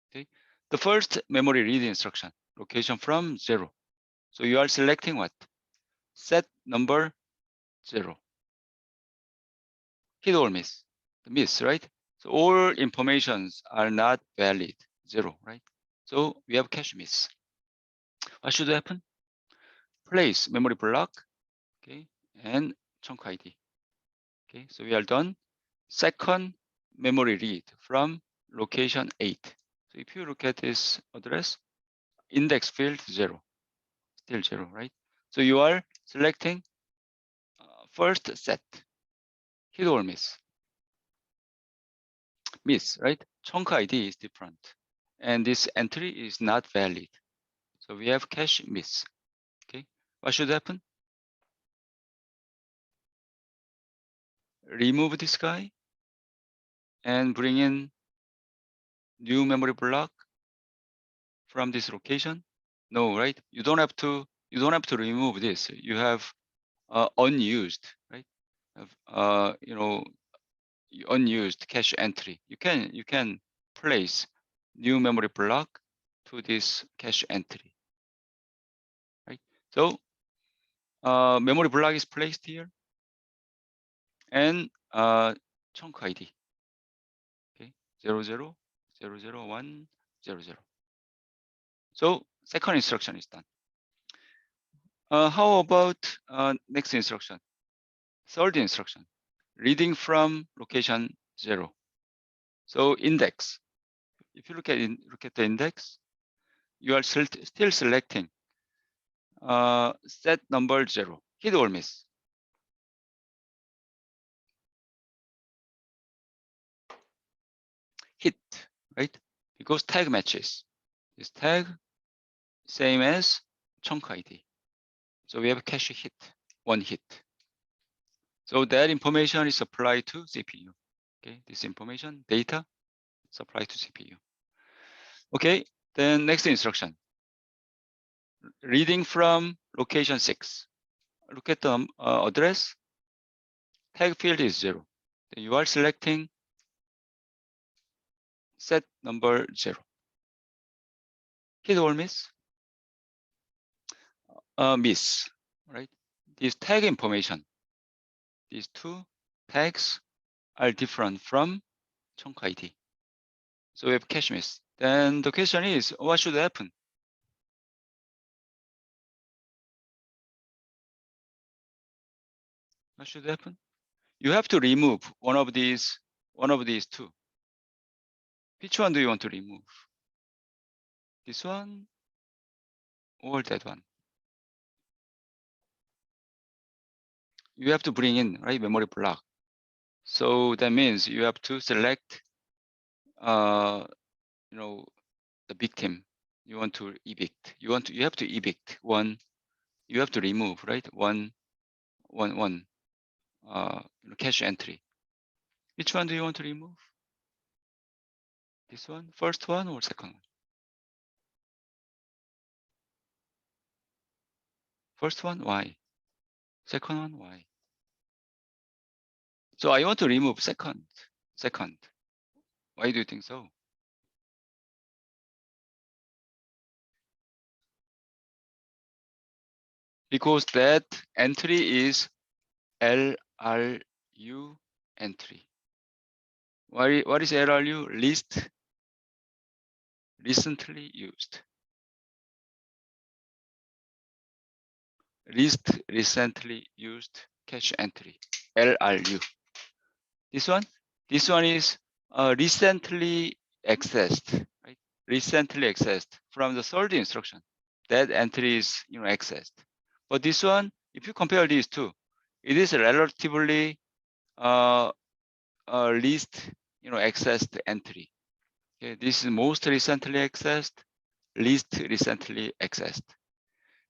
Okay. The first memory read instruction, location from 0. So you are selecting what? Set number 0. Hit or miss. The miss, right? So all informations are not valid. 0, right? So we have cache miss. What should happen? Place memory block, okay, and chunk ID. Okay, so we are done. Second memory read from location 8. So if you look at this address, index field 0, still 0, right? So you are selecting first set, hit or miss. Miss, right? Chunk ID is different, and this entry is not valid. So we have cache miss. Okay, what should happen? Remove this guy and bring in new memory block from this location. No, right? You don't have to remove this. You have unused, right? You know, unused cache entry. You can place new memory block to this cache entry, right? So memory block is placed here, and chunk ID, okay, 00000100. So second instruction is done. How about next instruction? Third instruction, reading from location 0. So index. If you look at the index, you are still selecting set number 0. Hit or miss. Hit, right? Because tag matches. This tag same as chunk ID. So we have cache hit, 1 hit. So that information is supplied to CPU. Okay, this information, data, supplied to CPU. Okay, then next instruction. Reading from location 6. Look at the address. Tag field is 0. Then you are selecting set number 0. Hit or miss? Miss, right? This tag information, these 2 tags are different from chunk ID. So we have cache miss. Then the question is, what should happen? What should happen? You have to remove one of these 2. Which one do you want to remove? This one or that one? You have to bring in, right, memory block. So that means you have to select, you know, the victim. You want to evict. You have to evict one. You have to remove, right? One cache entry. Which one do you want to remove? This one, first one or second one? First one, why? Second one, why? So I want to remove second. Why do you think so? Because that entry is LRU entry. What is LRU? Least recently used. Least recently used cache entry, LRU. This one is recently accessed, right? Recently accessed from the third instruction. That entry is accessed. But this one, if you compare these two, it is relatively least accessed entry. Okay, this is most recently accessed, least recently accessed.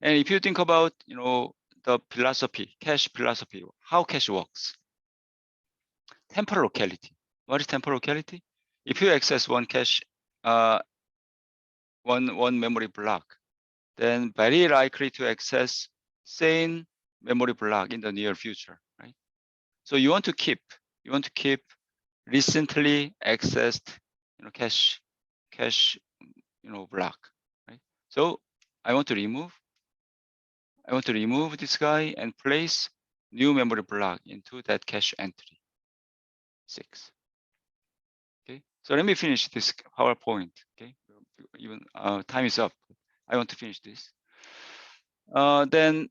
And if you think about the philosophy, cache philosophy, how cache works. Temporal locality. What is temporal locality? If you access one cache, one memory block, then very likely to access same memory block in the near future, right? So you want to keep recently accessed cache block, right? So I want to remove this guy and place new memory block into that cache entry 6. Okay, so let me finish this PowerPoint. Okay, even time is up. I want to finish this. Then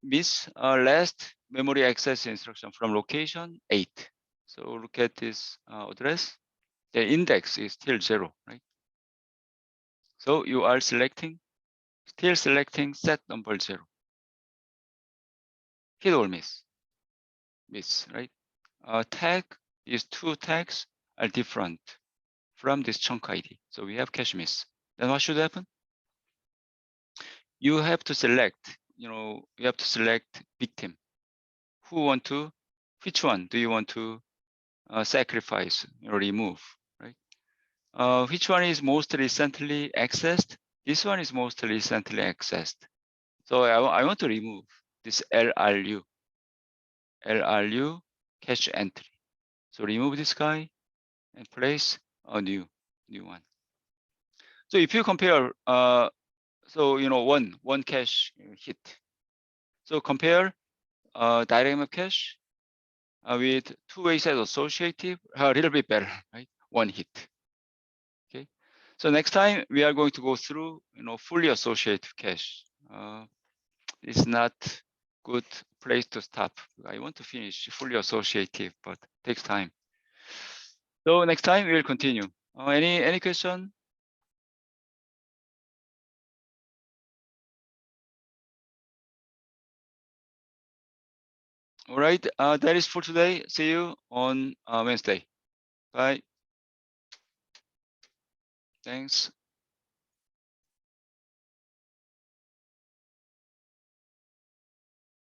miss last memory access instruction from location 8. So look at this address. The index is still 0, right? So you are still selecting set number 0. Hit or miss, right? Tag, these two tags are different from this chunk ID. So we have cache miss. Then what should happen? You have to select, victim. Which one do you want to sacrifice or remove, right? Which one is most recently accessed? This one is most recently accessed. So I want to remove this LRU cache entry. So remove this guy and place a new one. So if you compare, one cache hit. So compare direct map cache with two-way set associative, a little bit better, right? One hit. Okay. So next time we are going to go through, fully associative cache. It's not good place to stop. I want to finish fully associative, but it takes time. So next time we will continue. Any question? All right, that is for today. See you on Wednesday. Bye. Thanks.